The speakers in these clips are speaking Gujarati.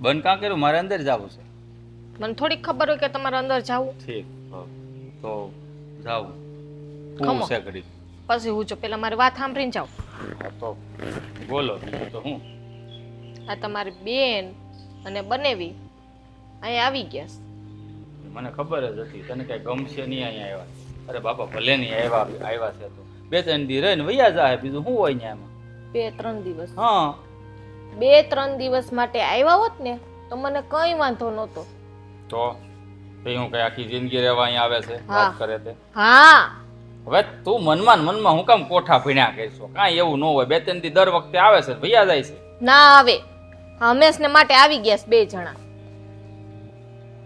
બંધ કાં કર્યું? મારે અંદર જવું છે. મને થોડી ખબર હોય કે તમારે અંદર જાવું. ઠીક, તો જાઉં. ખમો. હું છે ઘડી? પછી હું જો પેલા મારી વાત સાંભળીને જાઉં. હા તો બોલો બીજું તો હું. આ તમારી બેન અને બનેવી અહીંયા આવી ગયા છે. મને ખબર જ હતી તને કઈ ગમશે નહીં અહીંયા આવ્યા. અરે બાપા ભલે નહીં આવ્યા છે તો 2-3 દી રહીને વૈયા જાય, બીજું શું હોય ને એમાં. 2-3 દિવસ. હા 2-3 દિવસ માટે આવ્યા હોત ને તો મને કઈ વાંધો નહોતો. તો ભઈ હું કઈ આખી જિંદગી રહેવા અહીંયા આવે છે હા. વાત કરે તે. હા હવે તું મનમાં હું કામ કોઠા ભીણ્યા કરીશો? કાંઈ એવું ન હોય. 2-3 દી દર વખતે આવે છે વૈયા જાય છે. ના આવે. હંમેશને માટે આવી ગયા છે 2 જણા.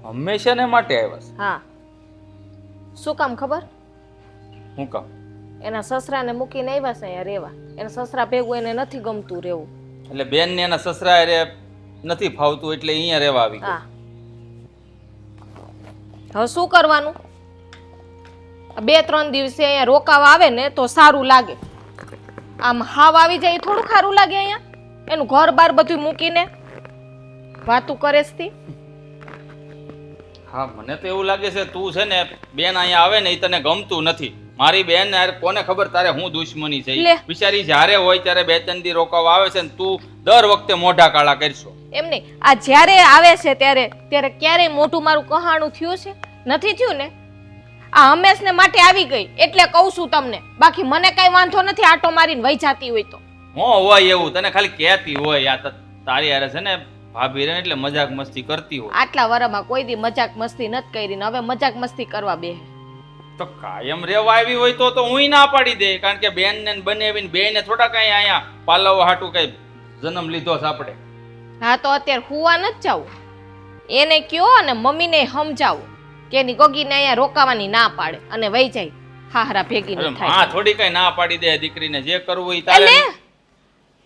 હંમેશા ને માટે આવ્યા છે? હા. શું કામ ખબર? હું કામ? એના સસરાને મૂકીને આવ્યા છે અહીંયા રહેવા. એના સસરા ભેગું એને નથી ગમતું રહેવું. એટલે બેન ને એના સસરા રે નથી ફાવતું એટલે અહીંયા રહેવા આવી ગયા. હા. હવે શું કરવાનું? 2-3 દિવસે અહીંયા રોકાવા આવે ને તો સારું લાગે. આમ હાવ આવી જાય એ થોડું સારું લાગે અહીંયા. એનું ઘર બાર બધું મૂકીને વાતું કરે છે. હા મને તો એવું લાગે છે તું છે ને બેન અહીંયા આવે ને એ તને ગમતું નથી. મારી બેન યાર કોને ખબર તારે હું દુશ્મની છે. લે. બિચારી જ્યારે હોય ત્યારે 2-3 દી રોકાવા આવે છે ને તું દર વખતે મોઢા કાળા કરશો. એમ નહીં, આ જ્યારે આવે છે ત્યારે ક્યારેય મોઢું મારું કહાણું થયું છે? નથી થયું ને. આ હંમેશને માટે આવી ગઈ એટલે કહું છું તમને. બાકી મને કઈ વાંધો નથી આટો મારીને વહી જાતી હોય તો. હોય એવું તને ખાલી કહેતી હોય. આ તારી યાર છે ને ભાભી રે એટલે મજાક મસ્તી કરતી હોય. આટલા વરમાં કોઈ દી મજાક મસ્તી નથી કરી ને હવે મજાક મસ્તી કરવા બે. તો કાયમ રેવા આવી હોય તો હું ના પાડી દે. કારણ કે બેન ને બનેવીને બેને થોડા કઈ અહીંયા પાલવ હાટું કઈ જન્મ લીધો છે આપણે. હા તો અત્યારે હુવા નથી જાવું. એને કયો અને મમ્મીને સમજાવો કે એની ગોગીને અહીંયા રોકાવાની ના પાડે અને વહી જાય. હાહરા ભેગી ન થાય. હા થોડી કઈ ના પાડી દે દીકરીને જે કરવું હોય તારે. એટલે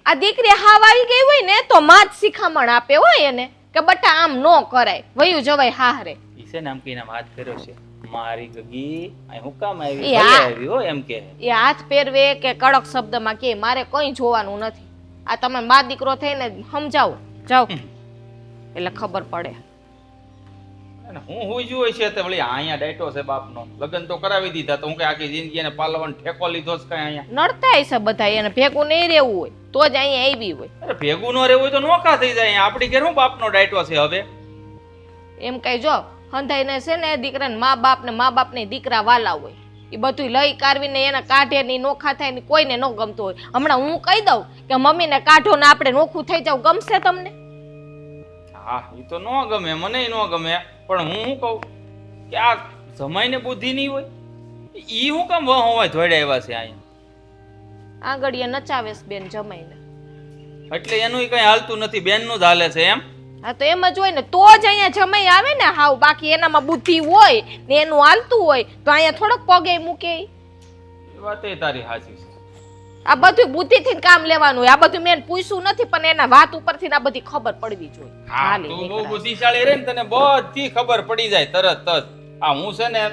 આ દીકરી હાવ આવી ગઈ હોય ને તો માં જ શિખામણ આપે હોય એને કે બટા આમ નો કરાય, વયું જવાય હાહરે. ઈ છે ને આમ કઈને હાથ ફેર્યો છે. મારી ગગી અહીં હું કામ આવી? એ ભલે હા. આવી હો એમ કે. એ હાથ પહેરવે કે કડક શબ્દમાં કે મારે કઈ જોવાનું નથી. આ તમે મા દીકરો થઈને સમજાવો જાઓ એટલે ખબર પડે. અને હું જોઈ છે તે વળી અહીંયા ડાયટો છે બાપનો. લગ્ન તો કરાવી દીધા તો હું કઈ આખી જિંદગી એને પાલવન ઠેકો લીધો છે કઈ અહીંયા? નડતા હશે બધા એને ભેગું નહીં રહેવું હોય તો જ અહીંયા આવી હોય. અરે ભેગું ન રહેવું હોય તો નોખા થઈ જાય. આપડી ઘેર હું બાપનો ડાયટો છે હવે? એમ કઈ જો હંધાઈને છે ને દીકરાને મા બાપને દીકરા વાલા હોય એ બધું લઈ કાઢવીને એને કાઢે ની નોખા થાય ને કોઈને ન ગમતું હોય. હમણાં હું કહી દઉં કે મમ્મીને કાઢો ને આપણે નોખું થઈ જાવ, ગમશે તમને? હા એ તો ન ગમે, મને ન ગમે. પણ હું શું કહું કે આ જમાઈને બુદ્ધિ નહીં હોય ઈ હું કામ હોય ધોડ્યા આવ્યા છે અહીંયા? આંગળીએ નચાવે છે બેન જમાઈને. એટલે એનું કઈ હાલતું નથી, બેન નું જ હાલે છે એમ? હા તો એમ જ હોય ને તો જ અહીંયા જમાઈ આવે ને હાવ. બાકી એનામાં બુદ્ધિ હોય ને એનું હાલતું હોય તો અહીંયા થોડોક પગે મૂકે. એ વાત એ તારી સાચી છે. આ બધું બુદ્ધિથી જ કામ લેવાનું હોય. આ બધું મેં પૂછ્યું નથી પણ એના વાત ઉપરથી આ બધી ખબર પડવી જોઈએ. હા તું બહુ બુદ્ધિશાળી રે ને તને બધી ખબર પડી જાય તરત જ. આ હું છે ને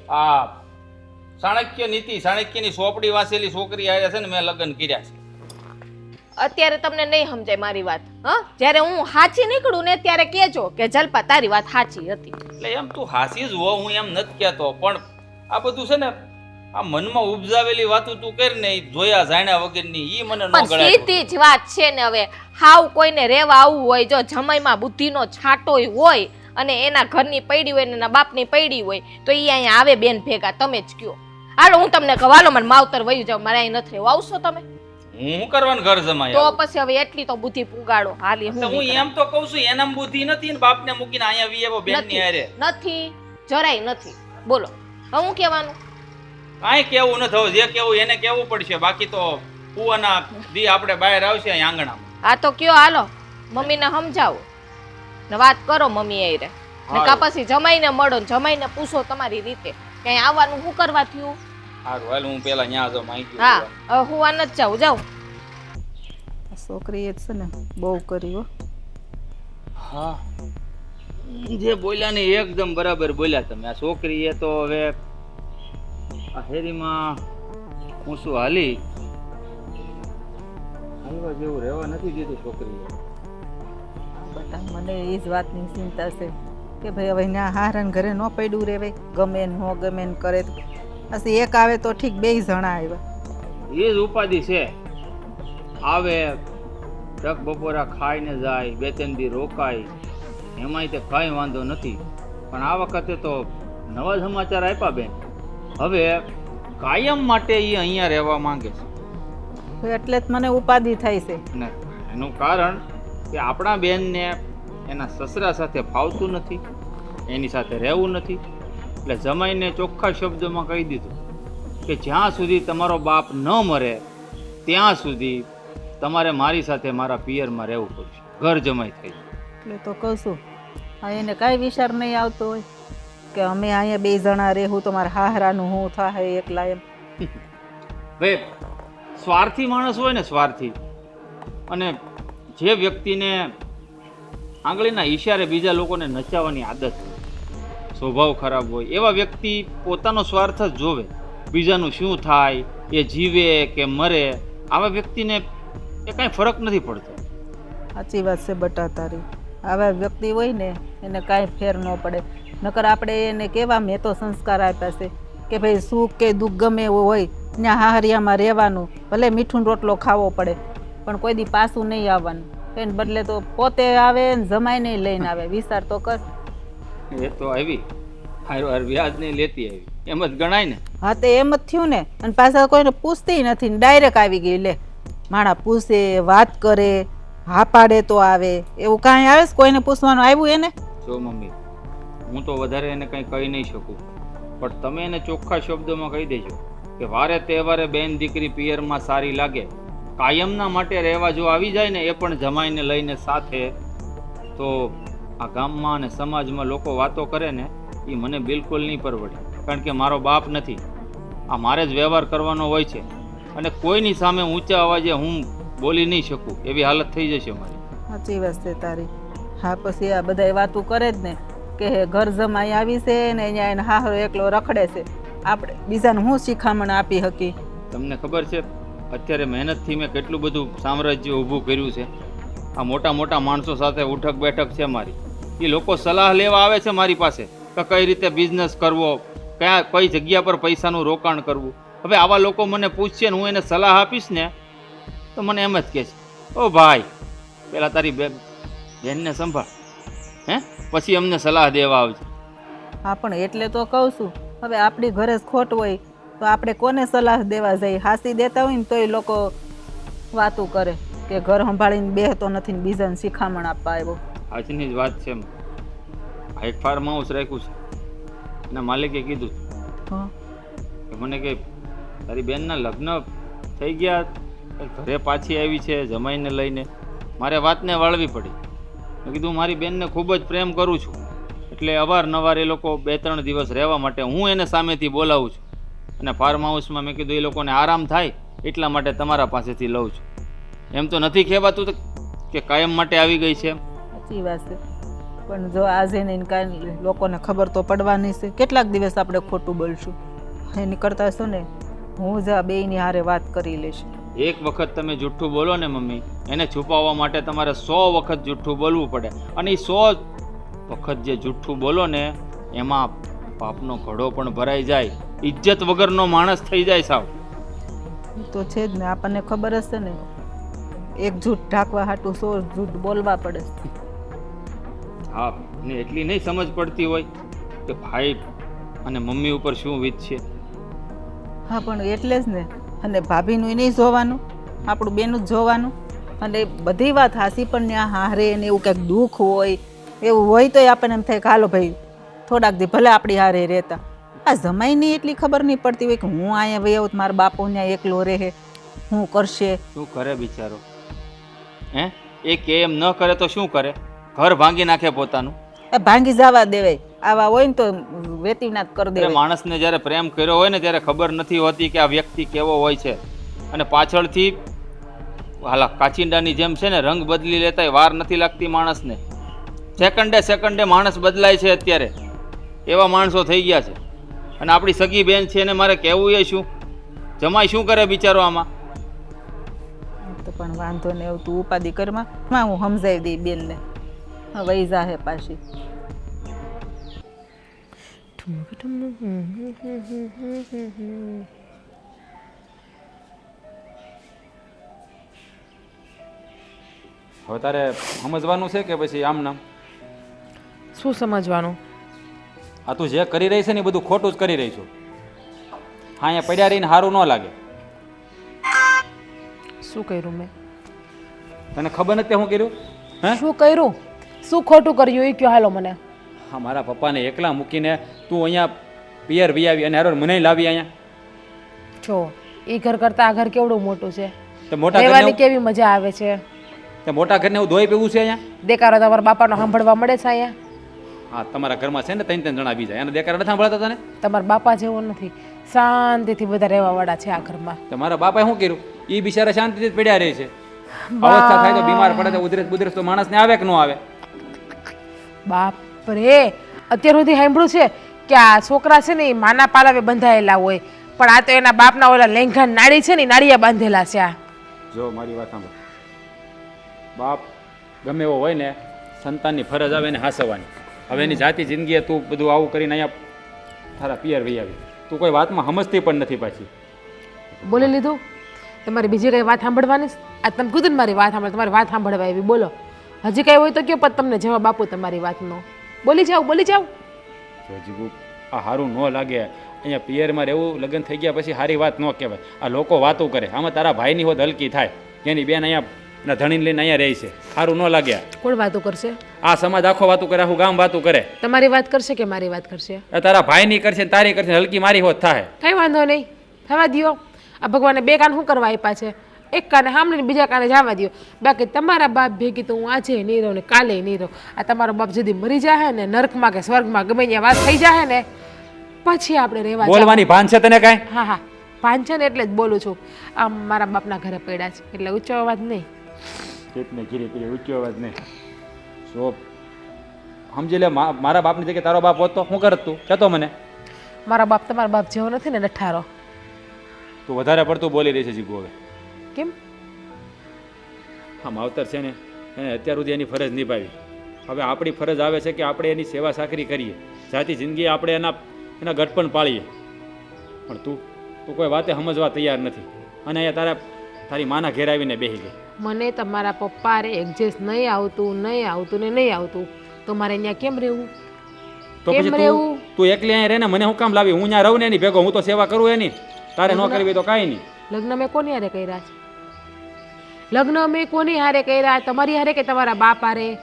આ ચાણક્યની ચોપડી વાંચેલી છોકરી આવ્યા છે ને મેં લગ્ન કર્યા છે. અત્યારે તમને નહીં સમજાય મારી વાત. હા જ્યારે હું સાચી નીકળું ને ત્યારે કહેજો કે જલપા તારી વાત સાચી હતી. એટલે એમ તું હાસી જ હો, હું એમ નથી કહેતો. પણ આ બધું છે ને આ મનમાં ઉપજાવેલી વાતો તું કર ને જોયા જાણ્યા વગરની ઈ મને ન ગળાય. સીધી જ વાત છે ને. હવે હાવ કોઈને રહેવા આવવું હોય જો જમાઈમાં બુદ્ધિનો છાંટો હોય અને એના ઘરની પૈડી હોય ને એના બાપની પૈડી હોય તો ઈ અહીંયા આવે બેન ભેગા. તમે જ કયો હાલો હું તમને કહું હાલો મને માવતર વયું જાવ, મારે અહીં નથી રહેવું. આવશો તમે? હું કરવાનું ઘર જમાય તો પછી હવે એટલી તો બુદ્ધિ પુગાડો. હાલી હું એમ તો કહું છું એનામ બુદ્ધિ નથી ને બાપને મૂકીને અહીંયા વી એવો બેન ની હારે નથી, જરાય નથી. બોલો હવે હું કહેવાનું? કાંઈ કેવું નથી. હવે જે કેવું એને કેવું પડશે. બાકી તો કુવાના દી આપણે બહાર આવશે અહીં આંગણામાં. હા તો કયો હાલો મમ્મીને સમજાવો ને વાત કરો મમ્મી એ રે ને કા પછી જમાઈને મળો ને જમાઈને પૂછો તમારી રીતે કઈ આવવાનું શું કરવા થયું. સારું હાલ હું પેલા ન્યા જો માંગી. હા હવે હું આ નથી જાઉં. જાઉં છોકરીએ છે ને બહુ કર્યું. હા જે બોલ્યા ને એકદમ બરાબર બોલ્યા તમે. આ છોકરીએ તો હવે આ હેરીમાં હું શું હાલી જેવું રહેવા નથી દીધું છોકરીએ. મને એ જ વાતની ચિંતા છે કે ભાઈ હવે ત્યાં હારણ ઘરે ન પડ્યું રહેવાય, ગમે ન ગમે ને કરે તો. પછી એક આવે તો ઠીક, 2 જણા આવ્યા. એ જ ઉપાધિ છે. આવે ટક બપોરા ખાઈને જાય, 2-3 દી રોકાય, એમાંય તે કાંઈ વાંધો નથી. પણ આ વખતે તો નવા સમાચાર આપ્યા બેન. હવે કાયમ માટે એ અહીંયા રહેવા માંગે છે. એટલે જ મને ઉપાધિ થાય છે. ને એનું કારણ કે આપણા બેનને એના સસરા સાથે ફાવતું નથી, એની સાથે રહેવું નથી. એટલે જમાઈને ચોખ્ખા શબ્દોમાં કહી દીધું કે જ્યાં સુધી તમારો બાપ ન મરે ત્યાં સુધી તમારે મારી સાથે મારા પિયરમાં રહેવું પડશે. ઘર જમાઈ થઈ. એટલે તો કહું છું, હા એને કાંઈ વિચાર નહીં આવતો હોય કે અમે અહીંયા 2 જણા રહેવું તો મારા હાહરાનું હું થાય એકલા એમ. ભાઈ સ્વાર્થી માણસ હોય ને, સ્વાર્થી, અને જે વ્યક્તિને આંગળીના ઈશારે બીજા લોકોને નચાવવાની આદત હોય, સ્વભાવ ખરાબ હોય, એવા વ્યક્તિ પોતાનો સ્વાર્થ જ જોવે. બીજાનું શું થાય, એ જીવે કે મરે, આવા વ્યક્તિને એ કાંઈ ફરક નથી પડતો. સાચી વાત છે બટા તારી. આવા વ્યક્તિ હોય ને એને કાંઈ ફેર ન પડે. નકર આપણે એને કેવા મેં તો સંસ્કાર આપ્યા છે કે ભાઈ સુખ કે દુઃખ ગમે એવું હોય ત્યાં હાહરિયામાં રહેવાનું, ભલે મીઠું રોટલો ખાવો પડે પણ કોઈ દી પાછું નહીં આવવાનું. એને બદલે તો પોતે આવે ને જમાઈ નહીં લઈને આવે. વિચાર તો કર. એ તો આવી હાર વ્યાજ નહીં લેતી આવી, એમ જ ગણાય ને. હા તે એમ જ થયું ને. અને પાછા કોઈને પૂછતી નથી, ડાયરેક્ટ આવી ગઈ. લે માણા પૂછે, વાત કરે, હા પાડે તો આવે. એવું કાંઈ આવે છે કોઈને પૂછવાનું આવ્યું એને? જો મમ્મી, હું તો વધારે એને કંઈ કહી નહીં શકું, પણ તમે એને ચોખ્ખા શબ્દોમાં કહી દેજો કે વારે તહેવારે બેન દીકરી પિયરમાં સારી લાગે, કાયમના માટે રહેવા જો આવી જાય ને, એ પણ જમાઈને લઈને સાથે, તો આ ગામમાં અને સમાજમાં લોકો વાતો કરે ને, એ મને બિલકુલ નહીં પરવડે. કારણ કે મારો બાપ નથી, આ મારે જ વ્યવહાર કરવાનો હોય છે, અને કોઈની સામે ઊંચા અવાજે હું બોલી નહીં શકું એવી હાલત થઈ જશે મારી. સાચી વાત છે તારી. હા પછી આ બધા વાતું કરે જ ને કે ઘર જમાઈ આવી છે ને અહીંયા એને હાહરો એકલો રખડે છે. આપણે બીજાને હું શિખામણ આપી શકી? તમને ખબર છે અત્યારે મહેનતથી મેં કેટલું બધું સામ્રાજ્ય ઊભું કર્યું છે. આ મોટા મોટા માણસો સાથે ઉઠક બેઠક છે મારી. એ લોકો સલાહ લેવા આવે છે મારી પાસે કે કઈ રીતે બિઝનેસ કરવો, કઈ જગ્યા પર પૈસાનું રોકાણ કરવું. હવે આવા લોકો મને પૂછશે ને હું એને સલાહ આપીશ ને તો મને એમ જ કહે છે, ઓ ભાઈ પહેલાં તારી બેનને સંભાળ, પછી અમને સલાહ દેવા આવજે. હા પણ એટલે તો કહું છું, હવે આપણી ઘરે જ ખોટ હોય તો આપણે કોને સલાહ દેવા જઈએ? હાસી દેતા હોય ને તોય લોકો વાતું કરે કે ઘર સંભાળીને બેહતો નથી ને બીજાને શિખામણ આપવા આવ્યો. આજની જ વાત છે. આ એક ફાર્મ હાઉસ રાખ્યું છે, એના માલિકે કીધું કે મને કે તારી બેનના લગ્ન થઈ ગયા, ઘરે પાછી આવી છે જમાઈને લઈને. મારે વાતને વાળવી પડી. મેં કીધું મારી બેનને ખૂબ જ પ્રેમ કરું છું, એટલે અવારનવાર એ લોકો 2-3 દિવસ રહેવા માટે હું એને સામેથી બોલાવું છું. અને ફાર્મ હાઉસમાં મેં કીધું એ લોકોને આરામ થાય એટલા માટે તમારા પાસેથી લઉં છું. એમ તો નથી કહેવાતું કે કાયમ માટે આવી ગઈ છે. સાચી વાત છે, પણ જો આજે નહીં કાંઈ લોકોને ખબર તો પડવાની છે. કેટલાક દિવસ આપણે ખોટું બોલશું? એની કરતાં શું ને હું જ આ બેયની હારે વાત કરી લઈશ. એક વખત તમે જુઠ્ઠું બોલો ને મમ્મી, એને છુપાવવા માટે તમારે 100 વખત જુઠ્ઠું બોલવું પડે. અને એ 100 વખત જે જુઠ્ઠું બોલો ને એમાં પાપનો ઘડો પણ ભરાઈ જાય, ઇજ્જત વગરનો માણસ થઈ જાય સાવ. તો છે જ ને, આપણને ખબર હશે ને એક જૂઠ ઢાંકવા હાટું 100 જૂઠ બોલવા પડે. હા, ને એટલી નહીં સમજ પડતી હોય કે ભાઈ અને મમ્મી ઉપર શું વીત છે. હા પણ એટલે જ ને. અને ભાભીનું નહીં જોવાનું, આપણું બેનું જ જોવાનું. અને બધી વાત હાસી પણ ત્યાં હારે ને એવું કંઈક દુઃખ હોય એવું હોય તોય આપણને એમ થાય કે હાલો ભાઈ થોડાક દી ભલે આપણી હારે રહેતા. આ જમાઈની એટલી ખબર નહીં પડતી હોય કે હું અહીંયા વહી આવું, મારા બાપુ ત્યાં એકલો રહે, શું કરશે? શું કરે બિચારો? એ કે એમ ન કરે તો શું કરે? ઘર ભાંગી નાખે પોતાનું. એ ભાંગી જવા દેવાય. આવા હોય ને તો વેતીનાથ કરી દેવાય. માણસને જ્યારે પ્રેમ કર્યો હોય ને ત્યારે ખબર નથી હોતી કે આ વ્યક્તિ કેવો હોય છે. અને પાછળથી હાલા કાચિંડાની જેમ છે ને રંગ બદલી લેતા વાર નથી લાગતી માણસને. સેકન્ડે માણસ બદલાય છે અત્યારે. એવા માણસો થઈ ગયા છે. અને આપણી સગી બેન છે એને મારે કહેવું એ શું? જમાઈ શું કરે બિચારો આમાં? તો પણ વાંધો ને એવું તું ઉપાધિ કરમાં હું સમજાવી દઈ બેનને. વહી જાહે પાછી. હવે તારે સમજવાનું છે કે પછી આમ નામ? શું સમજવાનું? આ તું જે કરી રહી છે ને એ બધું ખોટું જ કરી રહી છું. હા, અહીંયા પડ્યા રહીને સારું ન લાગે. શું કર્યું મેં? તને ખબર નથી શું કર્યું? હે? શું કર્યું? શું ખોટું કર્યું એ કયો હાલો મને. હા, મારા પપ્પાને એકલા મૂકીને તું અહીંયા પિયર વી આવી અને હારો મને લાવી અહીંયા. જો એ ઘર કરતા આ ઘર કેવડું મોટું છે. તે મોટા રહેવાની ઘરને કેવી મજા આવે છે. તે મોટા ઘરને હું ધોઈ પીવું છે અહીંયા? દેકારો તમારા બાપાનો સાંભળવા મળે છે અહીંયા. હા, તમારા ઘરમાં છે ને 3 જણા આવી જાય એને દેખાડા નથી સાંભળતા તને? તમારા બાપા જેવો નથી. શાંતિથી બધા રહેવા વાળા છે આ ઘરમાં. તો મારા બાપાએ શું કર્યું? એ બિચારા શાંતિથી જ પડ્યા રહે છે. અવસ્થા થાય તો બીમાર પડે તો ઉધરસ બુધરસ તો માણસને આવે કે ન આવે? બાપ રે, અત્યાર સુધી સાંભળ્યું છે કે આ છોકરા છે ને એ માના પાલાવે બંધાયેલા હોય, પણ આ તો એના બાપના ઓલા લેંઘા નાડી છે ને નાળિયા બાંધેલા છે. આ જો મારી વાત સાંભળ, બાપ ગમે એવો હોય ને સંતાનની ફરજ આવે ને હાસવાની. હવે એની જાતિ જિંદગીએ તું બધું આવું કરીને અહીંયા તારા પિયર વહી આવી. તું કોઈ વાતમાં સમજતી પણ નથી પાછી. બોલી લીધું? તમારી બીજી કઈ વાત સાંભળવાની? આ તમે કીધું ને મારી વાત સાંભળ, તમારી વાત સાંભળવા એવી. બોલો, હજી કઈ હોય તો કયો, પણ તમને જવાબ આપો તમારી વાતનો. બોલી જાઓ, બોલી જાઓ. જો જીગુ, આ સારું ન લાગે. અહીંયા પિયરમાં રહેવું, લગ્ન થઈ ગયા પછી સારી વાત ન કહેવાય. આ લોકો વાતો કરે. આમાં તારા ભાઈની હોત હલકી થાય. એની બેન અહીંયા એના ધણીને લઈને અહીંયા રહી છે. સારું ન લાગે. કોણ વાતો કરશે? આ સમાજ આખો વાતો કરે, આખું ગામ વાતો કરે. તમારી વાત કરશે કે મારી વાત કરશે? આ તારા ભાઈની કરશે ને તારી કરશે, હલકી મારી હોત થાય. કઈ વાંધો નહીં, થવા દ્યો. આ ભગવાને બે કાન શું કરવા આપ્યા છે? એક કાને સાંભળીને બીજા કાને જવા દ્યો. બાકી તમારા બાપ ભેગી તો હું આજે નહીં રહું ને કાલે નહીં રહું. આ તમારો બાપ જદી મરી જાય ને નર્કમાં કે સ્વર્ગમાં ગમે ત્યાં વાત થઈ જાય ને પછી આપણે રહેવા બોલવાની ભાન છે તને કાંઈ? હા હા, ભાન છે ને એટલે જ બોલું છું. આમ મારા બાપના ઘરે પડ્યા છે એટલે ઊંચો અવાજ નહીં. કેટલને ઘીરે ઘીરે ઊંચો અવાજ નહીં. જો સમજી લે, મારા બાપની જગ્યાએ તારો બાપ હોત તો શું કરત તું? કહેતો મને. મારા બાપ તમારા બાપ જેવો નથી ને નઠારો. તું વધારે પડતું બોલી રહી છે જીગુ. હવે કેમ? હા, માવતર છે ને એને અત્યાર સુધી એની ફરજ નિભાવી. હવે આપણી ફરજ આવે છે કે આપણે એની સેવા સાકરી કરીએ. જાતી જિંદગી આપણે એના ગટપણ પાળીએ. પણ તું કોઈ વાતે સમજવા તૈયાર નથી. અને અહીંયા તારી માના ઘેર આવીને બેસી ગઈ. મને તમારા પપ્પા રે એડજસ્ટ નહીં આવતું ને નહીં આવતું તો મારે અહીંયા કેમ રહેવું? તો કેમ પછી રહેવું? તું એકલી અહીંયા રહે ને, મને હું કામ લાવી? હું ત્યાં રહું ને એની ભેગો, હું તો સેવા કરું એની. તારે ન કરવી તો કાંઈ નહીં. લગ્ન મેં કોની હારે કર્યા છે? લગ્ન મેં કોની હારે કર્યા? તમારી હારે કે તમારા બાપ હારે?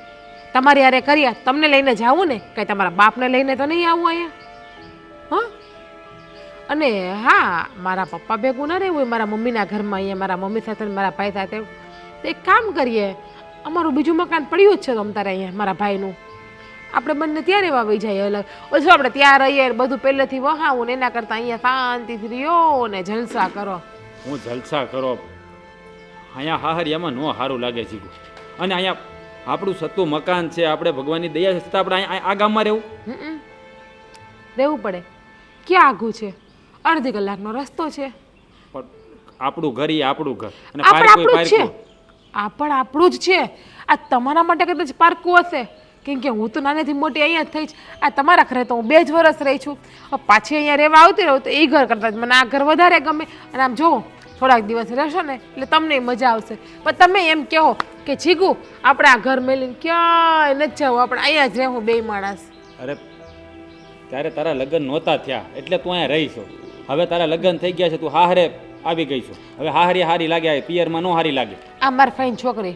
તમારી હારે કર્યા. તમને લઈને જાવું ને, કઈ તમારા બાપને લઈને તો નહીં આવું અહીંયા. હા, અને હા, મારા પપ્પા ભેગું ના રહેવું, મારા મમ્મીના ઘરમાં અહીંયા મારા મમ્મી સાથે મારા ભાઈ સાથે. તો એક કામ કરીએ, અમારું બીજું મકાન પડ્યું જ છે તો તારે અહીંયા મારા ભાઈનું. આપણે બંને ત્યાં રહેવા વહી જાય અલગ. ઓછું આપણે ત્યાં રહીએ, બધું પહેલેથી વહાવું ને એના કરતાં અહીંયા શાંતિથી રહ્યો ને જલસા કરો. હું જલસા કરો અહીંયા હાહરિયામાં ન સારું લાગે જીગુ. અને અહીંયા આપણું સત્તું મકાન છે, આપણે ભગવાનની દયા છે, છતાં આપણે આ ગામમાં રહેવું રહેવું પડે. ક્યાં આઘું છે? અડધી કલાકનો રસ્તો છે. પણ આપણું ઘર એ આપણું ઘર. અને આ પણ પારકું એ આપણું જ છે. પારકું. આ પણ આપણું જ છે. આ તમારા માટે કદાચ પારકું હશે, કેમ કે હું તો નાનેથી મોટી અહીંયા જ થઈ. આ તમારા ઘરે તો હું 2 જ વર્ષ રહી છું. પાછી અહીંયા રહેવા આવતી રહું તો એ ઘર કરતાં જ મને આ ઘર વધારે ગમે. અને આમ જો થોડાક દિવસ રહેશો ને એટલે તમને મજા આવશે. પણ તમે એમ કહો કે જીગુ આપણે આ ઘર મેલીને ક્યાંય નથી જવું, આપણે અહીંયા જ રહેવું 2 માણસ. અરે ત્યારે તારા લગ્ન નહોતા થયા એટલે તું અહીંયા રહી છો. હવે તારા લગ્ન થઈ ગયા છે, તું હાહરે આવી ગઈ છો. હવે હાહરી હારી લાગે, પિયરમાં ન હારી લાગે. આ મારી ફાઈન છોકરી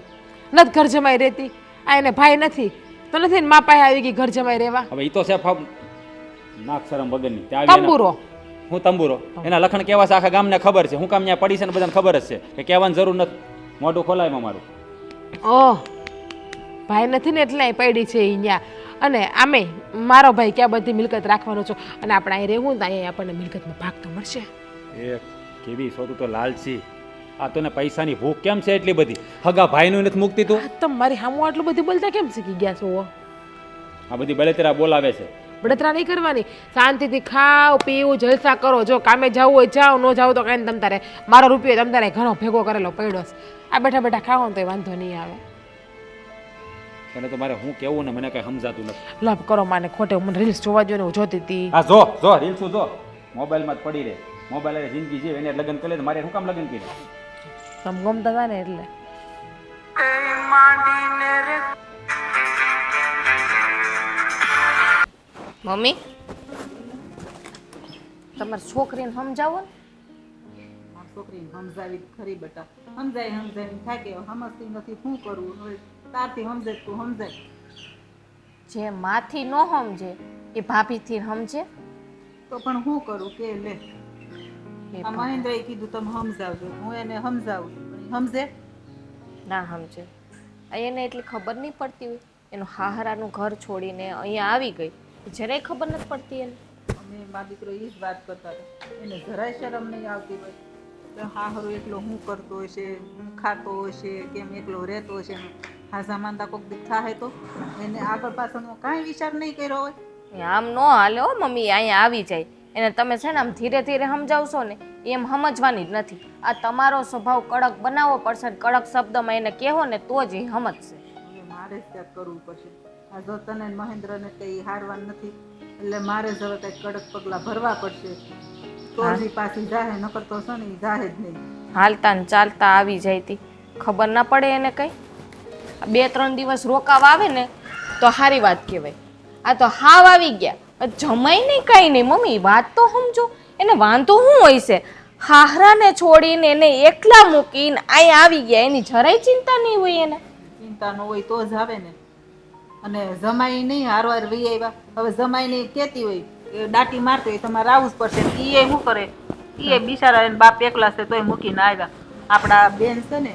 નથી ઘર જમાઈ રહેતી. આ એને ભાઈ નથી તો નથી ને મા પાસે આવી ગઈ ઘર જમાઈ રહેવા. હવે એ તો છે નાક શરમ વગરની. ત્યાં આવી તંબુરો. હું તંબુરો? એના લખણ કેવા છે આખા ગામને ખબર છે. હું કામ ત્યાં પડી છે ને બધાને ખબર જ છે કે કહેવાની જરૂર નથી. મોઢું ખોલાયમાં મારું. ઓહ, ભાઈ નથી ને એટલે અહીં પડી છે અહીંયા. અને આમે મારો ભાઈ ક્યાં બધી મિલકત રાખવાનો છો, અને આપણે અહીં રહેવું ને અહીંયા આપણને મિલકતનો ભાગ તો મળશે. એ કેવી સોતું તો લાલચી. આ તને પૈસાની ભૂખ કેમ છે એટલી બધી? હગા ભાઈનું નથી મૂકતી તું? તમે મારી સામું આટલું બધું બોલતા કેમ શીખી ગયા છો? આ બધી બળતરા બોલાવે છે. બળતરા નહીં કરવાની, શાંતિથી ખાઓ પીવું જલસા કરો. જો કામે જવું હોય જાઓ, ન જાવ તો કાંઈ તમ તારે. મારો રૂપિયો તમ તારે ઘણો ભેગો કરેલો પડ્યો છે. આ બેઠા બેઠા ખાઓ ને તો વાંધો નહીં આવે. એને તો મારે હું કેવું ને મને કઈ સમજાતું નથી. લાભ કરો માને ખોટે મને રીલ્સ જોવા જો ને હું જોતી હતી. હા જો રીલ્સ જો મોબાઈલમાં જ પડી રહે. મોબાઈલ જિંદગી છે એને લગ્ન કરી લે તો મારે શું કામ લગ્ન કર્યું? તમે ગમતા હતા ને એટલે. મમ્મી તમારી છોકરીને સમજાવો ને. આ છોકરીને સમજાવી ખરી બેટા, સમજાય થાકે, સમજતી નથી, શું કરવું હવે? તારથી સમજે તું સમજાય. જે માથી ન સમજે એ ભાભીથી સમજે. તો પણ શું કરું કે લે, એ આ મહેન્દ્રએ કીધું તમે સમજાવજો, હું એને સમજાવું પણ ઈ સમજે? ના સમજે. એને એટલી ખબર નહીં પડતી હોય એનું હાહરાનું ઘર છોડીને અહીંયા આવી ગઈ, જરાય ખબર નથી પડતી એને. અમે મારો દીકરો એ જ વાત કરતા હતા, એને જરાય શરમ નહીં આવતી હોય તો હાહરો એકલો શું કરતો હશે, હું ખાતો હશે, કેમ એકલો રહેતો હશે, હાજા માંદા કોક દીક થાય તો એને આગળ પાછળનો કાંઈ વિચાર નહીં કર્યો હોય. એ આમ ન હાલે હો મમ્મી, અહીંયા આવી જાય એને તમે છે ને આમ ધીરે ધીરે સમજાવશો ને એમ સમજવાની જ નથી. આ તમારો સ્વભાવ કડક બનાવવો પડશે ને કડક શબ્દમાં એને કહેવો ને તો જ એ સમજશે. હવે મારે જ ત્યાં કરવું પડશે. આ જો તને ને મહેન્દ્રને કંઈ હારવાનું નથી એટલે મારે જ હવે કંઈક કડક પગલાં ભરવા પડશે તો જ ઈ પાછી જાહે, નકર તો છે ને ઈ જાહે જ નહીં. હાલતા ને ચાલતા આવી જાય તી ખબર ના પડે એને કંઈ. 2-3 દિવસ રોકાવા આવે ને તો સારી વાત કહેવાય. આ તો હાવ આવી ગયા, જમાય નહીં કાંઈ નહીં. મમ્મી વાત તો સમજો, એને વાંધો શું હોય છે? હાહરાને છોડીને એને એકલા મૂકીને અહીંયા આવી ગયા, એની જરાય ચિંતા નહીં હોય એને. ચિંતા ન હોય તો જ આવે ને. અને જમાઈ નહીં હારવાર વી આવ્યા, હવે જમાઈને કહેતી હોય એ દાટી મારતી હોય તમારે આવવું જ પડશે. ઈ શું કરે, ઈ બિચારા એને બાપ એકલા છે તોય મૂકીને આવ્યા. આપણા બેન છે ને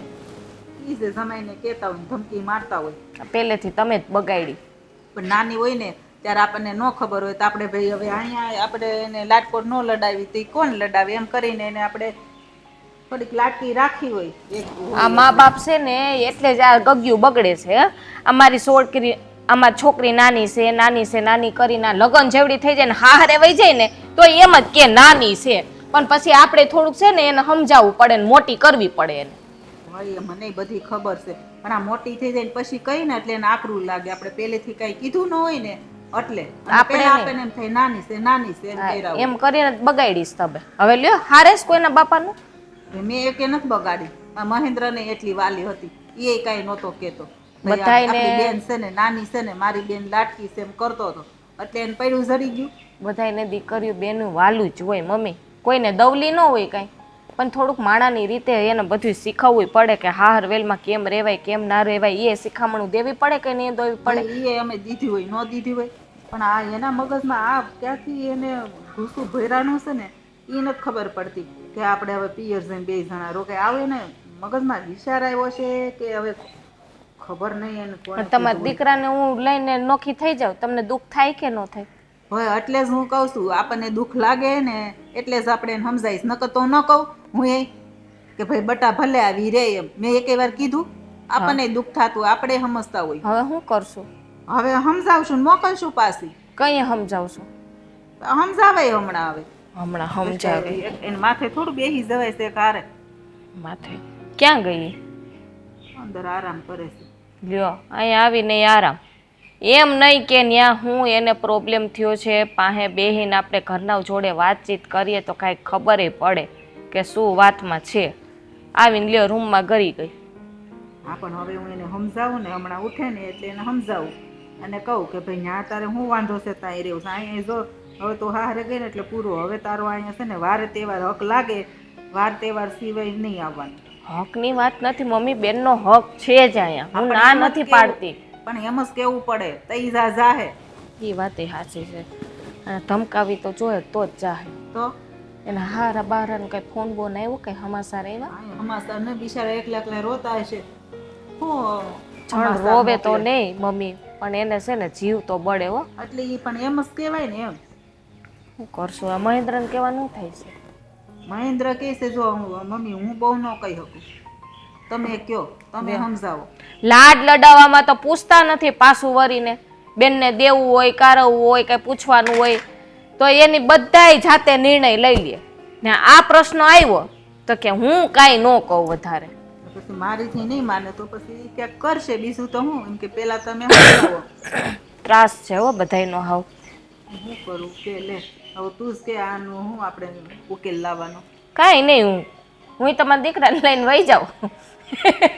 ઈ જે જમાઈને કહેતા હોય ધમકી મારતા હોય. પહેલેથી તમે જ બગાડી. પણ નાની હોય ને ત્યારે આપણને ન ખબર હોય તો આપણે ભાઈ હવે અહીંયા આપણે એને લાટકોટ ન લડાવી તો ઈ કોણ લડાવે એમ કરીને એને આપણે થોડીક લાટકી રાખી હોય. આ મા બાપ છે ને એટલે જ આ ગગ્યું બગડે છે. અમારી છોકરી અમારી છોકરી નાની છે નાની કરીને લગ્ન જેવડી થઈ જાય ને હારે વહી જાય ને તો એમ જ કે નાની છે, પણ પછી આપણે થોડુંક છે ને એને સમજાવવું પડે ને મોટી કરવી પડે એને. ભાઈ મને બધી ખબર છે પણ આ મોટી થઈ જાય ને પછી કઈ ને એટલે એને આકરું લાગે. આપણે પહેલેથી કઈ કીધું ન હોય ને એટલે આપણે એમ થાય નાની છે એમ કહેરાવું. એમ કરીને જ બગાડીશ તમે. હવે લ્યો હારેસ કોઈના બાપાનું. મેં એકે નથી બગાડી. આ મહેન્દ્રને એટલી વાલી હતી એ કાંઈ નહોતો કહેતો. બધાયને બેન છે ને નાની છે ને મારી બેન લાટકી છે એમ કરતો હતો એટલે એને પૈડું જડી ગયું. બધાયને દીકરીઓ બેનું વાલું જ હોય મમ્મી, કોઈને દવલી ન હોય કાંઈ, પણ થોડુંક માણાની રીતે એને બધું શીખવવું પડે કે હાહર વેલમાં કેમ રહેવાય કેમ ના રહેવાય. એ શીખામણું દેવી પડે કે નહીં દેવી પડે? એ અમે દીધી હોય ન દીધી હોય પણ આ એના મગજમાં આ ક્યાંથી એને ઘૂસું ભર્યાનું છે ને એ નથી ખબર પડતી કે આપણે હવે પિયર જઈને 2 જણા રોકાય. આવે ને મગજમાં વિચાર આવ્યો છે કે હવે ખબર નહીં એને કોણ. તમારા દીકરાને હું લઈને નોખી થઈ જાઉં તમને દુઃખ થાય કે ન થાય? હવે એટલે જ હું કહું છું આપણને દુઃખ લાગે ને એટલે જ આપણે એને સમજાવીશ. નકર તો ન કહું હું એ કે ભાઈ બટા ભલે આવી રે એમ. મેં એકે વાર કીધું આપણને દુઃખ થતું આપણે સમજતા હોય. હવે શું કરશું? હવે સમજાવશું મોકલશું પાછી. કઈ સમજાવશું? સમજાવે હમણાં સમજાવે. એને માથે થોડું બેસી જવાય છે કારે માથે ક્યાં ગઈ? અંદર આરામ કરે છે. લ્યો અહીંયા આવીને આરામ. એમ નહીં કે ન્યા હું એને પ્રોબ્લેમ થયો છે પાસે બેહીને આપણે ઘરના જોડે વાતચીત કરીએ તો કાંઈક ખબર પડે કે શું વાતમાં છે. આવીને લ્યો રૂમમાં ગરી ગઈ. હા પણ હવે હું એને સમજાવું ને હમણાં ઉઠે ને એટલે એને સમજાવું અને કહું કે ભાઈ ત્યાં તારે શું વાંધો છે ત્યાં રહેવું છે. અહીંયા જો હવે તો હારે ગઈ ને એટલે પૂરું. હવે તારો અહીંયા છે ને વારે તહેવાર હક લાગે, વાર તહેવાર સિવાય નહીં આવવાનું. હકની વાત નથી મમ્મી, બેનનો હક છે જ અહીંયા. હું ના નથી પાડતી પણ એમ જ કેવું પડે તઈ જાહે. એ વાત સાચી છે. અને ધમકાવી તો જોઈએ તો જ જાહે. તો એના હારા બારાને કઈ ફોન બોન આવ્યો કઈ સમાચાર આવ્યા? હમાસા ને બિચારા એકલા રોતા હશે. જણ રોવે તો નહીં મમ્મી, પણ એને છે ને જીવ તો બળે હો. એટલે ઈ પણ એમ જ કહેવાય ને. એમ શું કરશું? આ મહેન્દ્રને કહેવાનું થાય છે. મહેન્દ્ર કહે છે જો મમ્મી હું બહુ ન કહી શકું, તમે કયો, તમે સમજાવો. લાડ લડાવવામાં તો પૂછતા નથી પાછું વરીને. બેનને દેવું હોય કારવવું હોય કઈ પૂછવાનું હોય તો એની બધાય જાતે નિર્ણય લઈ લે ને આ પ્રશ્ન આવ્યો તો કે હું કાંઈ ન કહું વધારે. પછી મારીથી નહીં માને તો પછી ક્યાંક કરશે. બીજું તો હું એમ કે પેલા તમે સમજાવો. ત્રાસ છે હો બધાયનો હાવ. શું કરું કે લે હવે તું જ કે આનું હું આપણે ઉકેલ લાવવાનો. કાંઈ નહીં, હું તમારા દીકરાને લઈને વહી જાઉં.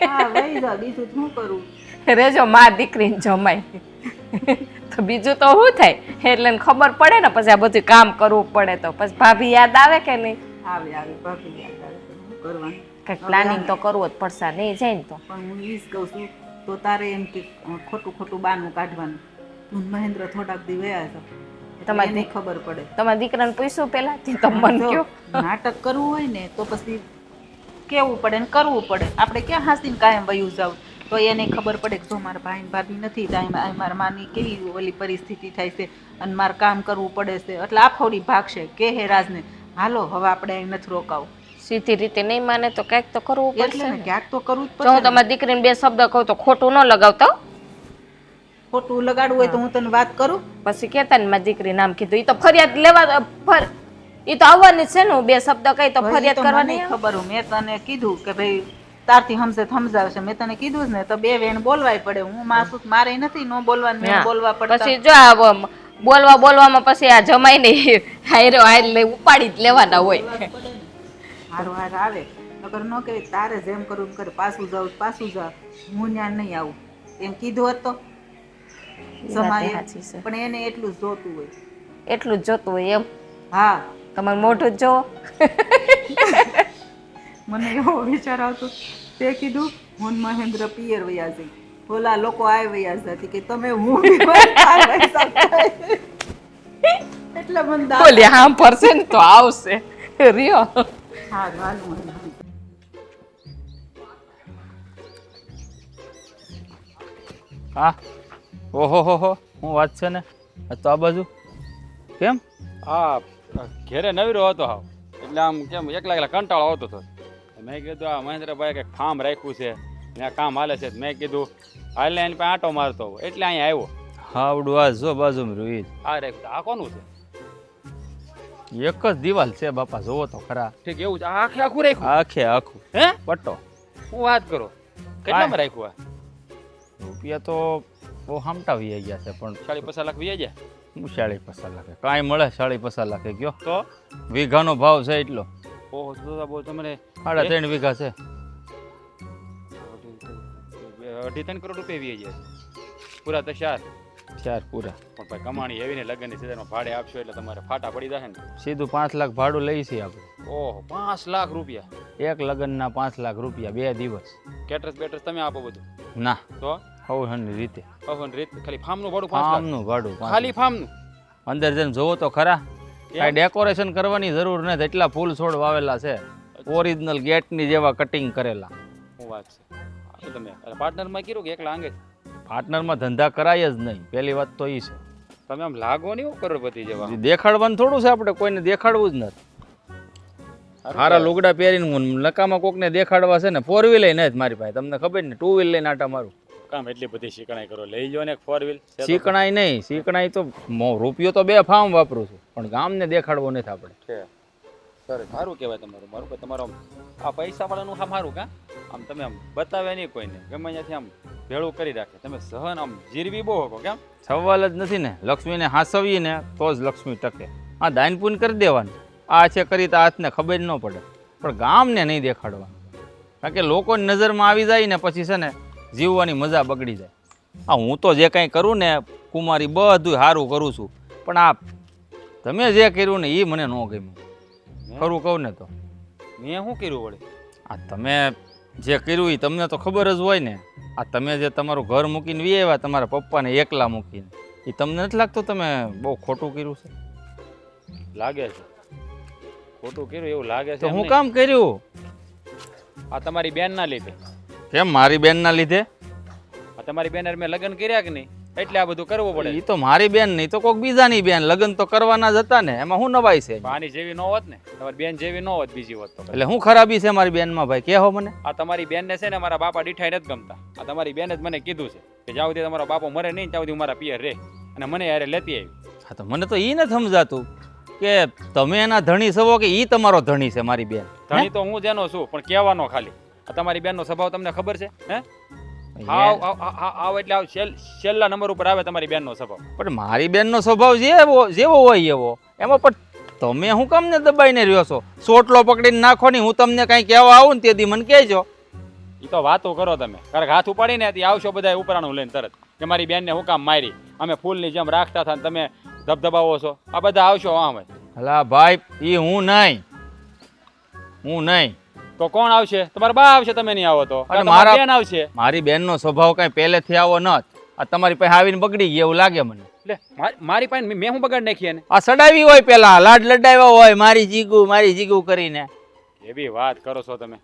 હા વહી જા, બીજું તો શું કરું. રેજો માર દીકરીને જમાય તો બીજું તો શું થાય, એટલે એને ખબર પડે ને પછી આ બધું કામ કરવું પડે તો પછી ભાભી યાદ આવે કે નહીં? આવે આવે ભાભી યાદ આવે તો શું કરવાનું. કંઈક પ્લાનિંગ તો કરવું જ પડશે, નહીં જાય ને તો. પણ હું ઈ જ કહું છું તો તારે એમ કે ખોટું ખોટું બાનું કાઢવાનું. તું ને મહેન્દ્ર થોડાક દી વયા છો તમારી એને ખબર પડે. તમારા દીકરાને પૂછ્યું પેલા તમે મને જો કયો. નાટક કરવું હોય ને તો પછી કેવું પડે ને કરવું પડે. આપણે ક્યાં હાસીને કાયમ વયું જાવ તો એને ખબર પડે કે જો મારા ભાઈ ને ભાભી નથી તો મારા માની કેવી ઓલી પરિસ્થિતિ થાય છે અને મારે કામ કરવું પડે છે એટલે આફોડી ભાગશે કે હે રાજને હાલો હવે આપણે અહીં નથી રોકાવું. સીધી રીતે નહીં માને તો કંઈક તો કરવું એટલે પડશે ને ને. ક્યાંક તો કરવું જ જો હું પડશે ને. તમારી દીકરીને બે શબ્દ કહું તો ખોટું ન લગાવતા હો. ખોટું લગાડવું હોય તો હું તને વાત કરું. પછી કહેતા ને મારી દીકરી નામ કીધું, એ તો ફરિયાદ લેવા એ તો આવવાની જ છે ને. હું બે શબ્દ કહી તો ભાઈ, ફરિયાદ તો કરવાની મને ખબર હોય. મેં તને કીધું કે ભાઈ તારથી સમજાવશે. મેં તને કીધું જ ને તો બે વેણ બોલવાય પડે. હું માસુક મારે નથી ન બોલવાનું, મેં બોલવા પડતા. પછી જો આ બોલવામાં પછી આ જમાઈ ને હાયરો હાર લઈ ઉપાડી જ લેવાના હોય. હારો હાર આવે નકર ન કે તારે જેમ કરવું એમ કરે. પાછું જાવ પાછું જા, હું ત્યાં નહીં આવું એમ કીધું હોત તો સમાય. સાચી છે. પણ એને એટલું જ જોતું હોય. એટલું જ જોતું હોય એમ. હા તમારું મોઢું જ જોવો. મને એવો વિચાર આવતો તે કીધું હું ને મહેન્દ્ર પિયર વયા જઈ, ઓલા લોકો આય વયા જતી કે તમે હું બી વયા જાવ. એટલે મને બોલી હા ફરશે ને તો આવશે રિયો. હા હાલું હા ઓહો હો હું વાત છે ને તો આ બાજુ કેમ? હા ઘેરે નવીરો હતો હાવ એટલે આમ કેમ એકલા એકલા કંટાળો આવતો હતો. મેં કીધું આ મહેન્દ્રભાઈ કંઈક ફાર્મ રાખ્યું છે ત્યાં કામ હાલે છે. મેં કીધું હાલે એની પાસે આંટો મારતો હોય એટલે અહીંયા આવ્યો. હાવડું આ જો બાજુમાં રોહિત આ રાખ્યું આ કોનું છે? એક જ દિવાલ છે બાપા, જોવો તો ખરા. ઠીક એવું છે. આ આખે આખું રાખ્યું આખે આખું હે? પટ્ટો. હું વાત કરો કેટલામાં રાખ્યું? આ રૂપિયા તો બહુ હામટાવી ગયા છે પણ 40-50 લાખ વી જાય. હું 40-50 લાખે કાંઈ મળે 40-50 લાખે ગયો તો વીઘાનો ભાવ છે એટલો. ઓહો તો બહુ તમને 3.5 વીઘા છે. 2.5-3 કરોડ રૂપિયા વી જાય પૂરા તો 4 પૂરા. પણ ભાઈ કમાણી એવી ને લગ્નની સિઝનમાં ભાડે આપશો એટલે તમારે ફાટા પડી જશે ને. સીધું 5 લાખ ભાડું લઈ છીએ આપણે. ઓહો 5 લાખ રૂપિયા એક લગ્નના 5 લાખ રૂપિયા 2 દિવસ. કેટરસ બેટરસ તમે આપો બધું? ના તો હવની રીતે હવે રીત ખાલી ફાર્મનું ભાડું 5 લાખ ફાર્મનું ભાડું ખાલી ફાર્મનું? અંદર જઈને જોવો તો ખરા. કાંઈ ડેકોરેશન કરવાની જરૂર નથી, એટલા ફૂલ છોડ વાવેલા છે ઓરિજિનલ ગેટની જેવા કટિંગ કરેલા. શું વાત છે? આ તો તમે પાર્ટનરમાં કીધું કે એકલા આંગે? પાર્ટનરમાં ધંધા કરાય જ નહીં, પહેલી વાત તો એ છે. તમે આમ લાગો નહીં કરોડપતિ જેવા. દેખાડવાનું થોડું છે, આપણે કોઈને દેખાડવું જ નથી. સારા લુગડા પહેરીને હું નકામાં કોકને દેખાડવા છે ને 4 વ્હીલ લઈને જ મારી પાસે, તમને ખબર ને 2 વ્હીલ લઈને આટા મારું. કામ એટલી બધી શીખણાઈ કરો, લઈ જાઓ ને એક 4 વ્હીલ. શીખણાઈ નહીં, શીખણાઈ તો રૂપિયો તો 2 ફાર્મ વાપરું છું પણ ગામને દેખાડવો નથી આપણે. છે સર સારું કહેવાય તમારું. મારું કે તમારો આ પૈસાવાળાનું આમ સારું કા આમ તમે આમ બતાવે નહીં કોઈને, ગમે ત્યાંથી આમ ભેળું કરી રાખે. તમે સહન આમ જીરવી બહુ હકો કેમ? સવાલ જ નથી ને. લક્ષ્મીને હાંસવીએ ને તો જ લક્ષ્મી ટકે. આ દાન પૂન કરી દેવાનું, આ છે કરી તો હાથને ખબર ન પડે, પણ ગામને નહીં દેખાડવાનું. કારણ કે લોકોની નજરમાં આવી જાય ને પછી છે ને જીવવાની મજા બગડી જાય. આ હું તો જે કાંઈ કરું ને કુમારી બધું સારું કરું છું, પણ આ તમે જે કર્યું ને એ મને ન ગમ્યું. ખરું કહું ને તો મેં શું કર્યું વળે? આ તમે જે કર્યું એ તમને તો ખબર જ હોય ને. આ તમે જે તમારું ઘર મૂકીને વી આવ્યા તમારા પપ્પાને એકલા મૂકીને, એ તમને નથી લાગતું તમે બહુ ખોટું કર્યું છે? લાગે છે ખોટું કર્યું એવું લાગે છે. તો હું કામ કર્યું? આ તમારી બેનના લીધે. કેમ મારી બેનના લીધે? આ તમારી બેન મેં લગ્ન કર્યા કે નહીં એટલે આ બધું કરવું પડે. એ તો મારી બેન નહીં તો કોઈક બીજાની બેન, લગ્ન તો કરવાના જ હતા ને, એમાં શું નવાઈ છે? આની જેવી ન હોત ને, તમારી બેન જેવી ન હોત બીજી હોત તો. એટલે શું ખરાબી છે મારી બેનમાં ભાઈ, કહો મને. આ તમારી બેનને છે ને મારા બાપા દીઠાઈ નથી ગમતા. આ તમારી બેને જ મને કીધું છે કે જ્યાં સુધી તમારો બાપો મરે નહીં ત્યાં સુધી મારા પિયર રહે, અને મને યારે લેતી આવી. હા તો મને તો એ નથી સમજાતું કે તમે એના ધણી છો કે એ તમારો ધણી છે મારી બેન. ધણી તો હું જેનો છું પણ કહેવાનો ખાલી. આ તમારી બેનનો સ્વભાવ તમને ખબર છે હે આવ એટલે આવ છેલ્લા નંબર ઉપર આવે તમારી બેનનો સ્વભાવ. પણ મારી બેનનો સ્વભાવ જેવો હોય એવો, એમાં પણ તમે હું કમને દબાઈને રહ્યો છો? સોટલો પકડીને નાખો નહીં, હું તમને કાંઈ કહેવા આવું ને તેથી મને કહેજો. એ તો વાતો કરો તમે, કારણ હાથ ઉપાડીને ત્યાં આવશો બધા ઉપરાણું લઈને તરત કે મારી બેનને હું કામ મારી, અમે ફૂલની જેમ રાખતા હતા ને તમે ધબધબાવો છો, આ બધા આવશો આમ. હલા ભાઈ, એ હું નહીં. તો કોણ આવશે? તમારા બા આવશે, તમે નહીં આવો તો. અને મારા બેન આવશે. મારી બેનનો સ્વભાવ કાંઈ પહેલેથી આવો ન આ તમારી પાસે આવીને બગડી ગઈ એવું લાગે મને. એટલે મારી પાસે મેં હું બગાડ નાખી એને? આ સડાવી હોય પેલા, લાડ લડાવ્યા હોય, મારી જીગુ કરીને. એવી વાત કરો છો તમે.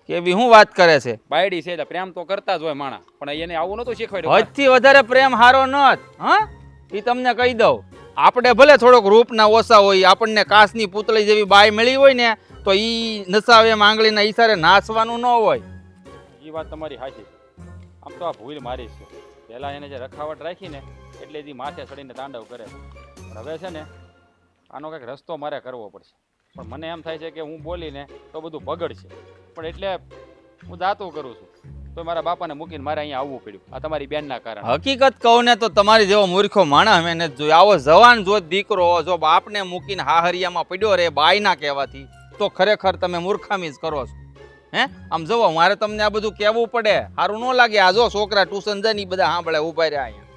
કેવી હું વાત કરે છે? બાયડી છે એટલે પ્રેમ તો કરતા જ હોય માણા, પણ એને આવું નતું શીખવાડ્યું. હદથી વધારે પ્રેમ હારો નત. હા, એ તમને કહી દઉં. આપણે ભલે થોડોક રૂપના ઓછા હોય, આપણને કાચની પૂતળી જેવી બાઈ મળી હોય ને તો ઈ નસાવે એમ આંગળીના ઈશારે નાસવાનું ન હોય. એ વાત તમારી સાચી. આમ તો આ ભૂલ મારી છે. પહેલા એને જે રખાવટ રાખી ને એટલે એ માથે ચડીને તાંડવ કરે, પણ હવે છે ને આનો કંઈક રસ્તો મારે કરવો પડશે. પણ મને એમ થાય છે કે હું બોલીને તો બધું બગડશે, પણ એટલે હું જાતું કરું છું તો મારા બાપાને મૂકીને મારે અહીંયા આવવું પડ્યું આ તમારી બેનના કારણે. હકીકત કહું ને તો તમારી જેવો મૂર્ખો માણસ અમે નથી જોયો. આવો જવાન જો દીકરો જો બાપને મૂકીને હાહરિયામાં પડ્યો રે બાયના કહેવાથી, તો ખરેખર તમે મૂર્ખામી જ કરો છો. હે આમ જવો, મારે તમને આ બધું કહેવું પડે, સારું ન લાગે. આ જો છોકરા ટ્યુશન જાય ને બધા સાંભળે ઉભા રહ્યા અહીંયા.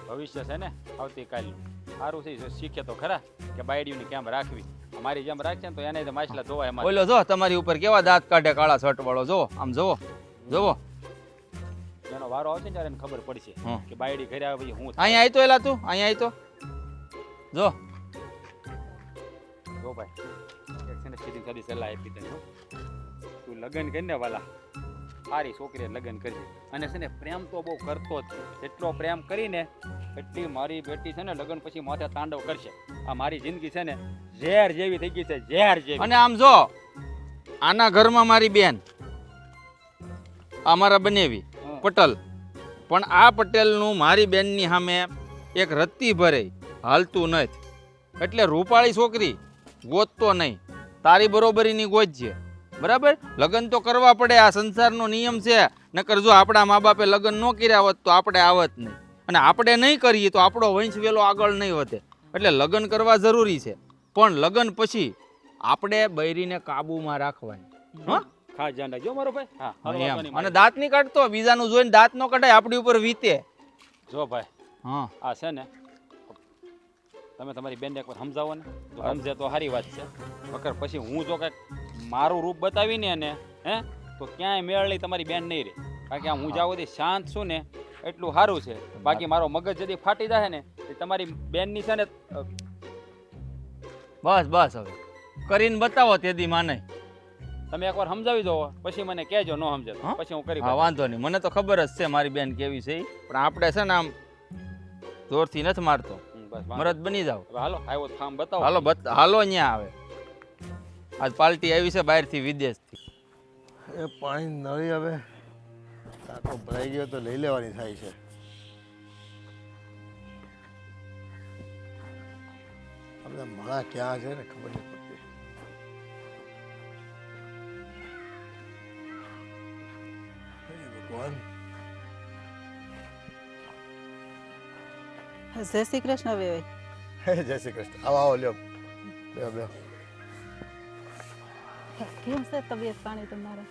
ભવિષ્ય છે ને આવતીકાલનું, સારું છે શીખે તો ખરા કે બાયડીઓની કેમ રાખવી. મારી જેમ રાખશે ને તો એને માછલા ધોવાય એમાં. બોલો જો તમારી ઉપર કેવા દાંત કાઢે કાળા શર્ટ વાળો, જો આમ જોવો. એનો વારો આવશે ને ત્યારે એને ખબર પડશે કે બાયડી ઘરે આવે પછી હું. અહીંયા આવી તો એલા તું, અહીંયા આવી તો જો ભાઈ એક છે ને સીધી સાદી સલાહ આપી તને, તું લગ્ન કરીને વાલા સારી છોકરીએ લગ્ન કરજે. અને છે ને પ્રેમ તો બહુ કરતો જ, જેટલો પ્રેમ કરીને એટલી મારી બેટી છે ને લગ્ન પછી માથે તાંડવ કરશે. આ મારી જિંદગી છે ને ઝેર જેવી થઈ ગઈ છે, ઝેર જેવી. અને આમ જો આના ઘરમાં મારી બેન અમારા બનેવી પટેલ, પણ આ પટેલનું મારી બેનની સામે એક રત્તી ભરે હાલતું નથી. એટલે રૂપાળી છોકરી ગોતતો નહીં, તારી બરોબરીની ગોતજે, બરાબર? લગ્ન તો કરવા પડે, આ સંસારનો નિયમ છે. નકર જો આપણા મા બાપે લગ્ન ન કર્યા હોત તો આપણે આવત નહીં, અને આપણે નહીં કરીએ તો આપણો વંશ વેલો આગળ નહીં વધે. એટલે લગ્ન કરવા જરૂરી છે, પણ લગ્ન પછી આપણે બૈરીને કાબુમાં રાખવાની. હા, ખાસ ધ્યાન રાખજો મારો ભાઈ. હા, અને દાંત નહીં કાઢતો, બીજાનું જોઈને દાંત ન કઢાય, આપણી ઉપર વીતે. જો ભાઈ, હા આ છે ને તમે તમારી બેનને એકવાર સમજાવો ને, તો સમજે તો સારી વાત છે. વગર પછી હું જો કંઈક મારું રૂપ બતાવીને એને તો ક્યાંય મેળ નહીં તમારી બેન નહીં રહે. કારણ કે આ હું જાઉં શાંત છું ને એટલું સારું છે. બાકી મારો મગજ જદી ફાટી જાય ને એ તમારી બેનની છે ને. બસ હવે કરીને બતાવો તેદી માને. તમે એકવાર સમજાવી દો, પછી મને કહેજો, ન સમજે પછી હું કરી. હા વાંધો નહીં, મને તો ખબર જ છે મારી બેન કેવી છે, પણ આપણે છે ને આમ જોરથી નથી મારતો. મરદ બની જાવ. હાલો આવ્યો કામ બતાવો. હાલો અહીંયા આવે. આજ પાર્ટી આવી છે બહારથી, વિદેશથી. એ પાણી નળી હવે ટાંકો ભરાઈ ગયો તો લઈ લેવાની થાય છે. આપણે માણા ક્યાં છે ને ખબર નહીં પડતી. ભગવાન, જય શ્રી કૃષ્ણ વેવાઈ. હે જય શ્રી કૃષ્ણ. આવો આવો, લ્યો બે બે. કેમ છે તબિયત પાણી તમારે?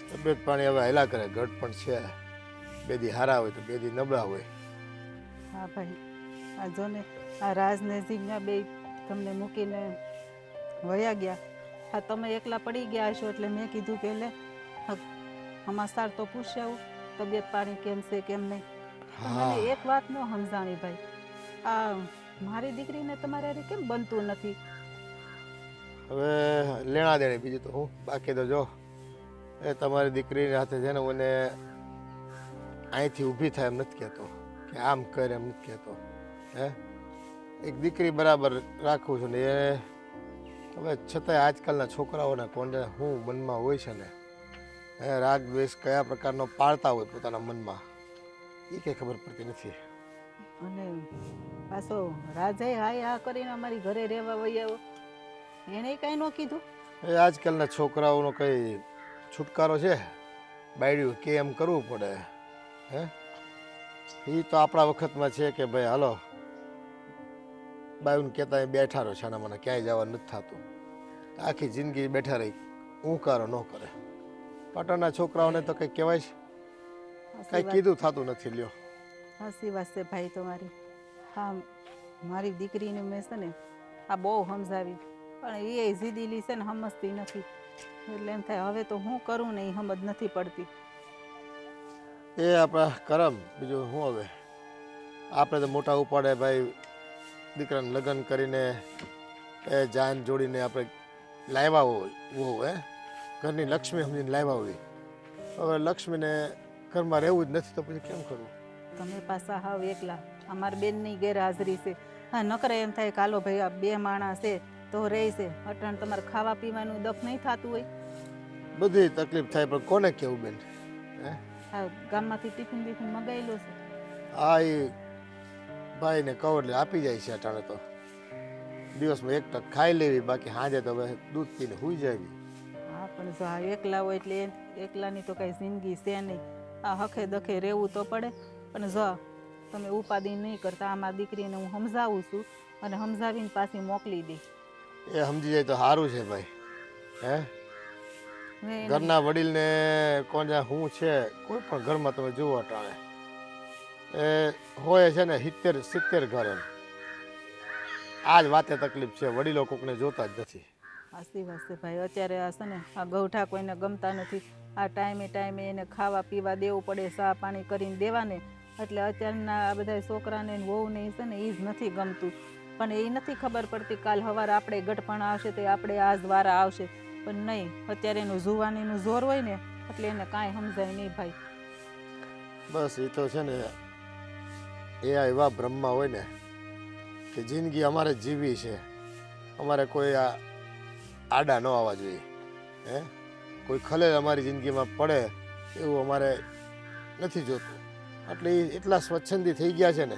તબિયત પાણી હવે હેલા કરે, ઘટ પણ છે. બે દી હારા હોય તો બે દી નબળા હોય. હા ભાઈ, આ જો ને આ રાજ ને જીજ્ઞા બે તમને મૂકીને વયા ગયા. હા, તમે એકલા પડી ગયા હશો એટલે મેં કીધું કે લે સમાચાર તો પૂછી આવું, તબિયત પાણી કેમ છે કેમ નહીં. મને એક વાત ન સમજાણી ભાઈ, આ મારી દીકરીને તમારે હારે કેમ બનતું નથી? હવે લેણા દેણી બીજું તો હું, બાકી તો જો એ તમારી દીકરીની હાથે છે ને મને અહીંથી ઊભી થાય એમ નથી કહેતો, કે આમ કરે એમ નથી કહેતો. હે, એક દીકરી બરાબર રાખું છું ને એ હવે છતાંય આજકાલના છોકરાઓના કોને શું મનમાં હોય છે ને, હે રાગ દ્વેષ કયા પ્રકારનો પાળતા હોય પોતાના મનમાં, એ કંઈ ખબર પડતી નથી. અને પાછો રાજે હાય હા કરીને અમારી ઘરે રહેવા વહી આવ્યો, એને કાંઈ ન કીધું? એ આજકાલના છોકરાઓનો કંઈ છુટકારો છે? બાયડ્યું કે એમ કરવું પડે હે? એ તો આપણા વખતમાં છે કે ભાઈ હાલો બાયુને કહેતા બેઠા રહો છાના મને ક્યાંય જવાનું નથી થતું. આખી જિંદગી બેઠા રહી ઊંકારો ન કરે. પાટણના છોકરાઓને તો કંઈ કહેવાય છે? કંઈ કીધું થતું નથી. લ્યો હસી વાત છે ભાઈ તમારી. હા, મારી દીકરીને મેં છે ને આ બહુ સમજાવી, પણ એ જીદીલી છે ને સમજતી નથી. એટલે એમ થાય હવે તો હું કરું ને એ સમજ નથી પડતી. એ આપણા કરમ, બીજું શું હવે. આપણે તો મોટા ઉપાડે ભાઈ દીકરાને લગ્ન કરીને એ જાન જોડીને આપણે લાવ્યા હોય હે, ઘરની લક્ષ્મી સમજીને લાવ્યા હોય. હવે લક્ષ્મીને ઘરમાં રહેવું જ નથી તો પછી કેમ કરવું? તમે પાછા હાવ એકલા. અમારી બેનની ગેરહાજરી છે. હા, નકરે એમ થાય કાલો ભાઈ આ 2 માણસ છે તો રહે છે. અટાણ તમારે ખાવા પીવાનું દખ નહીં થતું હોય. બધી તકલીફ થાય પણ કોને કેવું બેન? હે, હા, ગામમાંથી ટિફિન બીફિન મગાવેલું છે. હા, એ ભાઈને કહો એટલે આપી જાય છે. અટાણે તો દિવસમાં 1 ટક ખાઈ લેવી, બાકી સાંજે તો હવે દૂધ પીને સૂઈ જાય. હા, પણ જો આ એકલા હોય એટલે એકલાની તો કાંઈ જિંદગી છે નહીં. આ હખે દખે રહેવું તો પડે. પણ જો તમે ઉપાધિ નહીં કરતા, આ મારી દીકરીને હું સમજાવું છું અને સમજાવીને પાછી મોકલી દઈ. એ સમજી જાય તો સારું છે ભાઈ. હે, મેં એને- ઘરના વડીલને કોણ જ્યાં શું છે, કોઈ પણ ઘરમાં તમે જુઓ અટાણે એ હોય છે ને 70 ઘર. એમ આ જ વાતે તકલીફ છે, વડીલો કોકને જોતા જ નથી. સાચી વાત છે ભાઈ. અત્યારે આ છે ને આ ગૌઠા કોઈને ગમતા નથી. આ ટાઈમે ટાઈમે એને ખાવા પીવા દેવું પડે, ચા પાણી કરીને દેવાને. એટલે અત્યારના આ બધા છોકરાને ને વહુને છે ને એ જ નથી ગમતું. પણ એ નથી ખબર પડતી કાલ સવારે આપણે ગઢપણ આવશે તો આપણે આ જ વારા આવશે. પણ નહીં, અત્યારે એનું જુવાનીનું જોર હોય ને એટલે એને કાંઈ સમજાય નહીં ભાઈ. બસ એ તો છે ને એ આ એવા બ્રહ્મા હોય ને કે જિંદગી અમારે જીવી છે, અમારે કોઈ આ આડા ન આવવા જોઈએ. હે, કોઈ ખલેલ અમારી જિંદગીમાં પડે એવું અમારે નથી જોતું. એટલે એ એટલા સ્વચ્છંદી થઈ ગયા છે ને.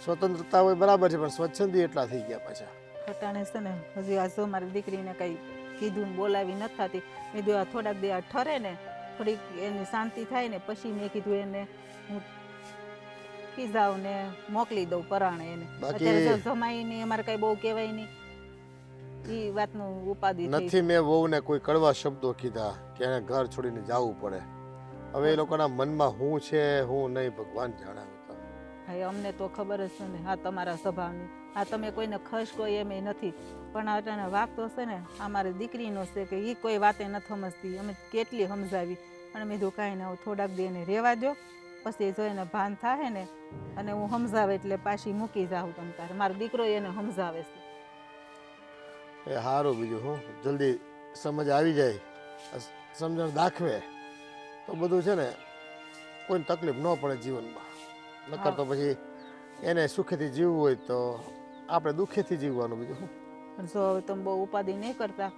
સ્વતંત્રતા હોય બરાબર છે, પણ સ્વચ્છંદી એટલા થઈ ગયા પાછા. ખટાણે છે ને હજી આ જો મારી દીકરીને કંઈ કીધું ને બોલાવી નથી થતી. મેં કીધું આ થોડાક દે આ ઠરે ને, થોડીક એની શાંતિ થાય ને પછી મેં કીધું એને હું ખીજાવ ને મોકલી દઉં પરાણે એને. બાકી- અત્યારે જો જમાઈ નહીં અમારે કઈ બહુ કહેવાય નહીં. એ વાતનું ઉપાધિ થઈ. નથી મેં વહુને કોઈ કડવા શબ્દો કીધા કે એને ઘર છોડીને જવું પડે. હવે એ લોકોના મનમાં શું છે શું નહીં ભગવાન જાણે. ભાઈ અમને તો ખબર જ છે ને આ તમારા સ્વભાવની. આ તમે કોઈને ખસ કોઈ એમ નથી. પણ અટાણે વાક તો છે ને આ મારી દીકરીનો છે કે એ કોઈ વાતે નથી સમજતી. અમે કેટલી સમજાવી અને મેં કીધું કાંઈ ના થોડાક દે એને રહેવા દો, પછી જો એને ભાન થાય ને અને હું સમજાવે એટલે પાછી મૂકી જાઉં તમ તારે. મારો દીકરો એને સમજાવે છે. એ સારું, બીજું હું જલ્દી સમજ આવી જાય, સમજણ દાખવે તો બધું છે ને કોઈને તકલીફ ન પડે જીવનમાં. નકર તો પછી એને સુખેથી જીવવું હોય તો આપણે દુઃખેથી જીવવાનું. બીજું શું. પણ જો હવે તમે બહુ ઉપાધિ નહીં કરતા.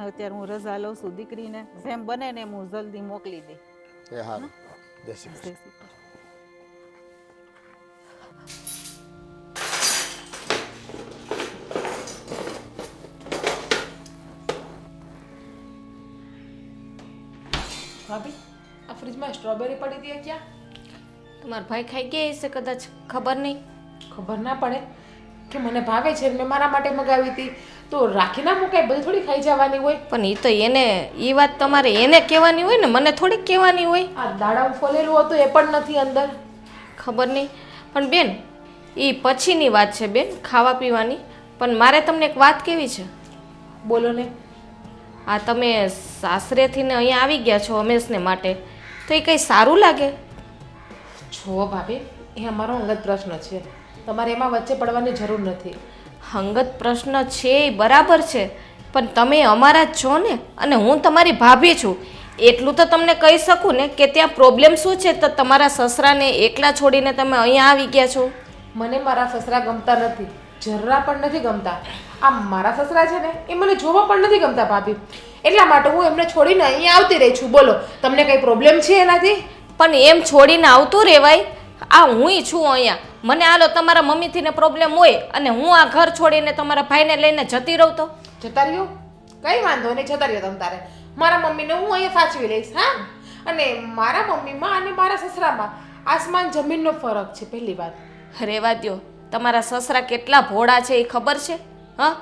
અત્યારે હું રજા લઉં છું દીકરીને, જેમ બને ને એમ હું જલ્દી મોકલી દઈ. એ સારું. જય શ્રી કૃષ્ણ. જય શ્રી કૃષ્ણ. ભાભી આ ફ્રીજમાં સ્ટ્રોબેરી પડી હતી ક્યાં? તમારા ભાઈ ખાઈ ગયા હશે કદાચ, ખબર નહીં. ખબર ના પડે કે મને ભાવે છે મેં મારા માટે મગાવી હતી તો રાખી ના મુકાય, બધી થોડી ખાઈ જવાની હોય. પણ એ તો એને એ વાત તમારે એને કહેવાની હોય ને, મને થોડીક કહેવાની હોય. આ દાડામાં ફોલેલું હતું એ પણ નથી અંદર. ખબર નહીં. પણ બેન એ પછીની વાત છે બેન, ખાવા પીવાની. પણ મારે તમને એક વાત કહેવી છે. બોલો ને. આ તમે સાસરેથી ને અહીંયા આવી ગયા છો હંમેશને માટે, તો એ કંઈ સારું લાગે? જુઓ ભાભી, એ અમારો અંગત પ્રશ્ન છે, તમારે એમાં વચ્ચે પડવાની જરૂર નથી. અંગત પ્રશ્ન છે એ બરાબર છે, પણ તમે અમારા જ છો ને, અને હું તમારી ભાભી છું. એટલું તો તમને કહી શકું ને કે ત્યાં પ્રોબ્લેમ શું છે, તો તમારા સસરાને એકલા છોડીને તમે અહીંયા આવી ગયા છો. મને મારા સસરા ગમતા નથી, જરા પણ નથી ગમતા. આ મારા સસરા છે ને એ મને જોવા પણ નથી ગમતા ભાભી. એટલા માટે હું એમને છોડીને અહીંયા આવતી રહી છું. બોલો તમને કઈ પ્રોબ્લેમ છે એનાથી? પણ એમ છોડીને આવતું રહેવાય? આ હુંય છું અહીંયા. મને હાલો તમારા મમ્મીથી ને પ્રોબ્લેમ હોય અને હું આ ઘર છોડીને તમારા ભાઈને લઈને જતી રહું તો જતા રહ્યો કઈ વાંધો નહીં, જતા રહ્યો તમ તારે. મારા મમ્મીને હું અહીંયા સાચવી લઈશ. હા, અને મારા મમ્મીમાં અને મારા સસરામાં આસમાન જમીનનો ફરક છે. પહેલી વાત, રેવા દ્યો. તમારા સસરા કેટલા ભોળા છે એ ખબર છે? હા,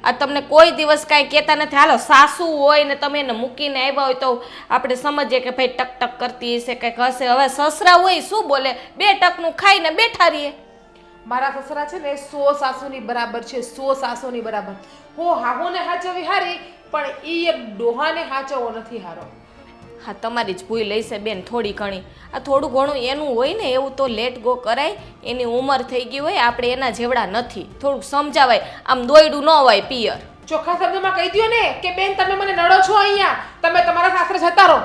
આ તમને કોઈ દિવસ કાંઈ કહેતા નથી. હાલો સાસુ હોય ને તમે એને મૂકીને આવ્યા હોય તો આપણે સમજીએ કે ભાઈ ટક ટક કરતી હશે કંઈક હશે. હવે સસરા હોય શું બોલે, 2 ટકનું ખાઈને બેઠા રહીએ. મારા સસરા છે ને 100 સાસુની બરાબર છે, 100 સાસુની બરાબર. હો હાહોને હાચવી હારી, પણ ઈ એક ડોહાને હાચવવો નથી હારો. હા, તમારી જ ભૂલ હશે બેન થોડી ઘણી. આ થોડું ઘણું એનું હોય ને એવું તો લેટ ગો કરાય. એની ઉંમર થઈ ગઈ હોય, આપણે એના જેવડા નથી. થોડુંક સમજાવાય, આમ દોયડું ન હોય પિયર. ચોખ્ખા શબ્દમાં કહી દ્યો ને કે બેન તમે મને નડો છો અહીંયા, તમે તમારા સાસરે જતા રહો,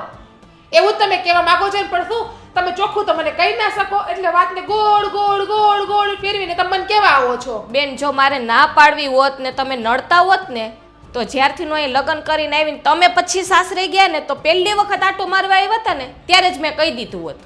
એવું જ તમે કહેવા માંગો છો ને. પણ શું તમે ચોખ્ખું તો મને કહી ના શકો, એટલે વાતને ગોળ ગોળ ગોળ ગોળ ફેરવીને તમે મને કેવા આવો છો? બેન જો મારે ના પાડવી હોત ને તમે નડતા હોત ને તો જ્યારથી નો અહીં લગ્ન કરીને આવીને તમે પછી સાસરે ગયા ને તો પહેલી વખત આટો મારવા આવ્યા હતા ને ત્યારે જ મેં કહી દીધું હોત.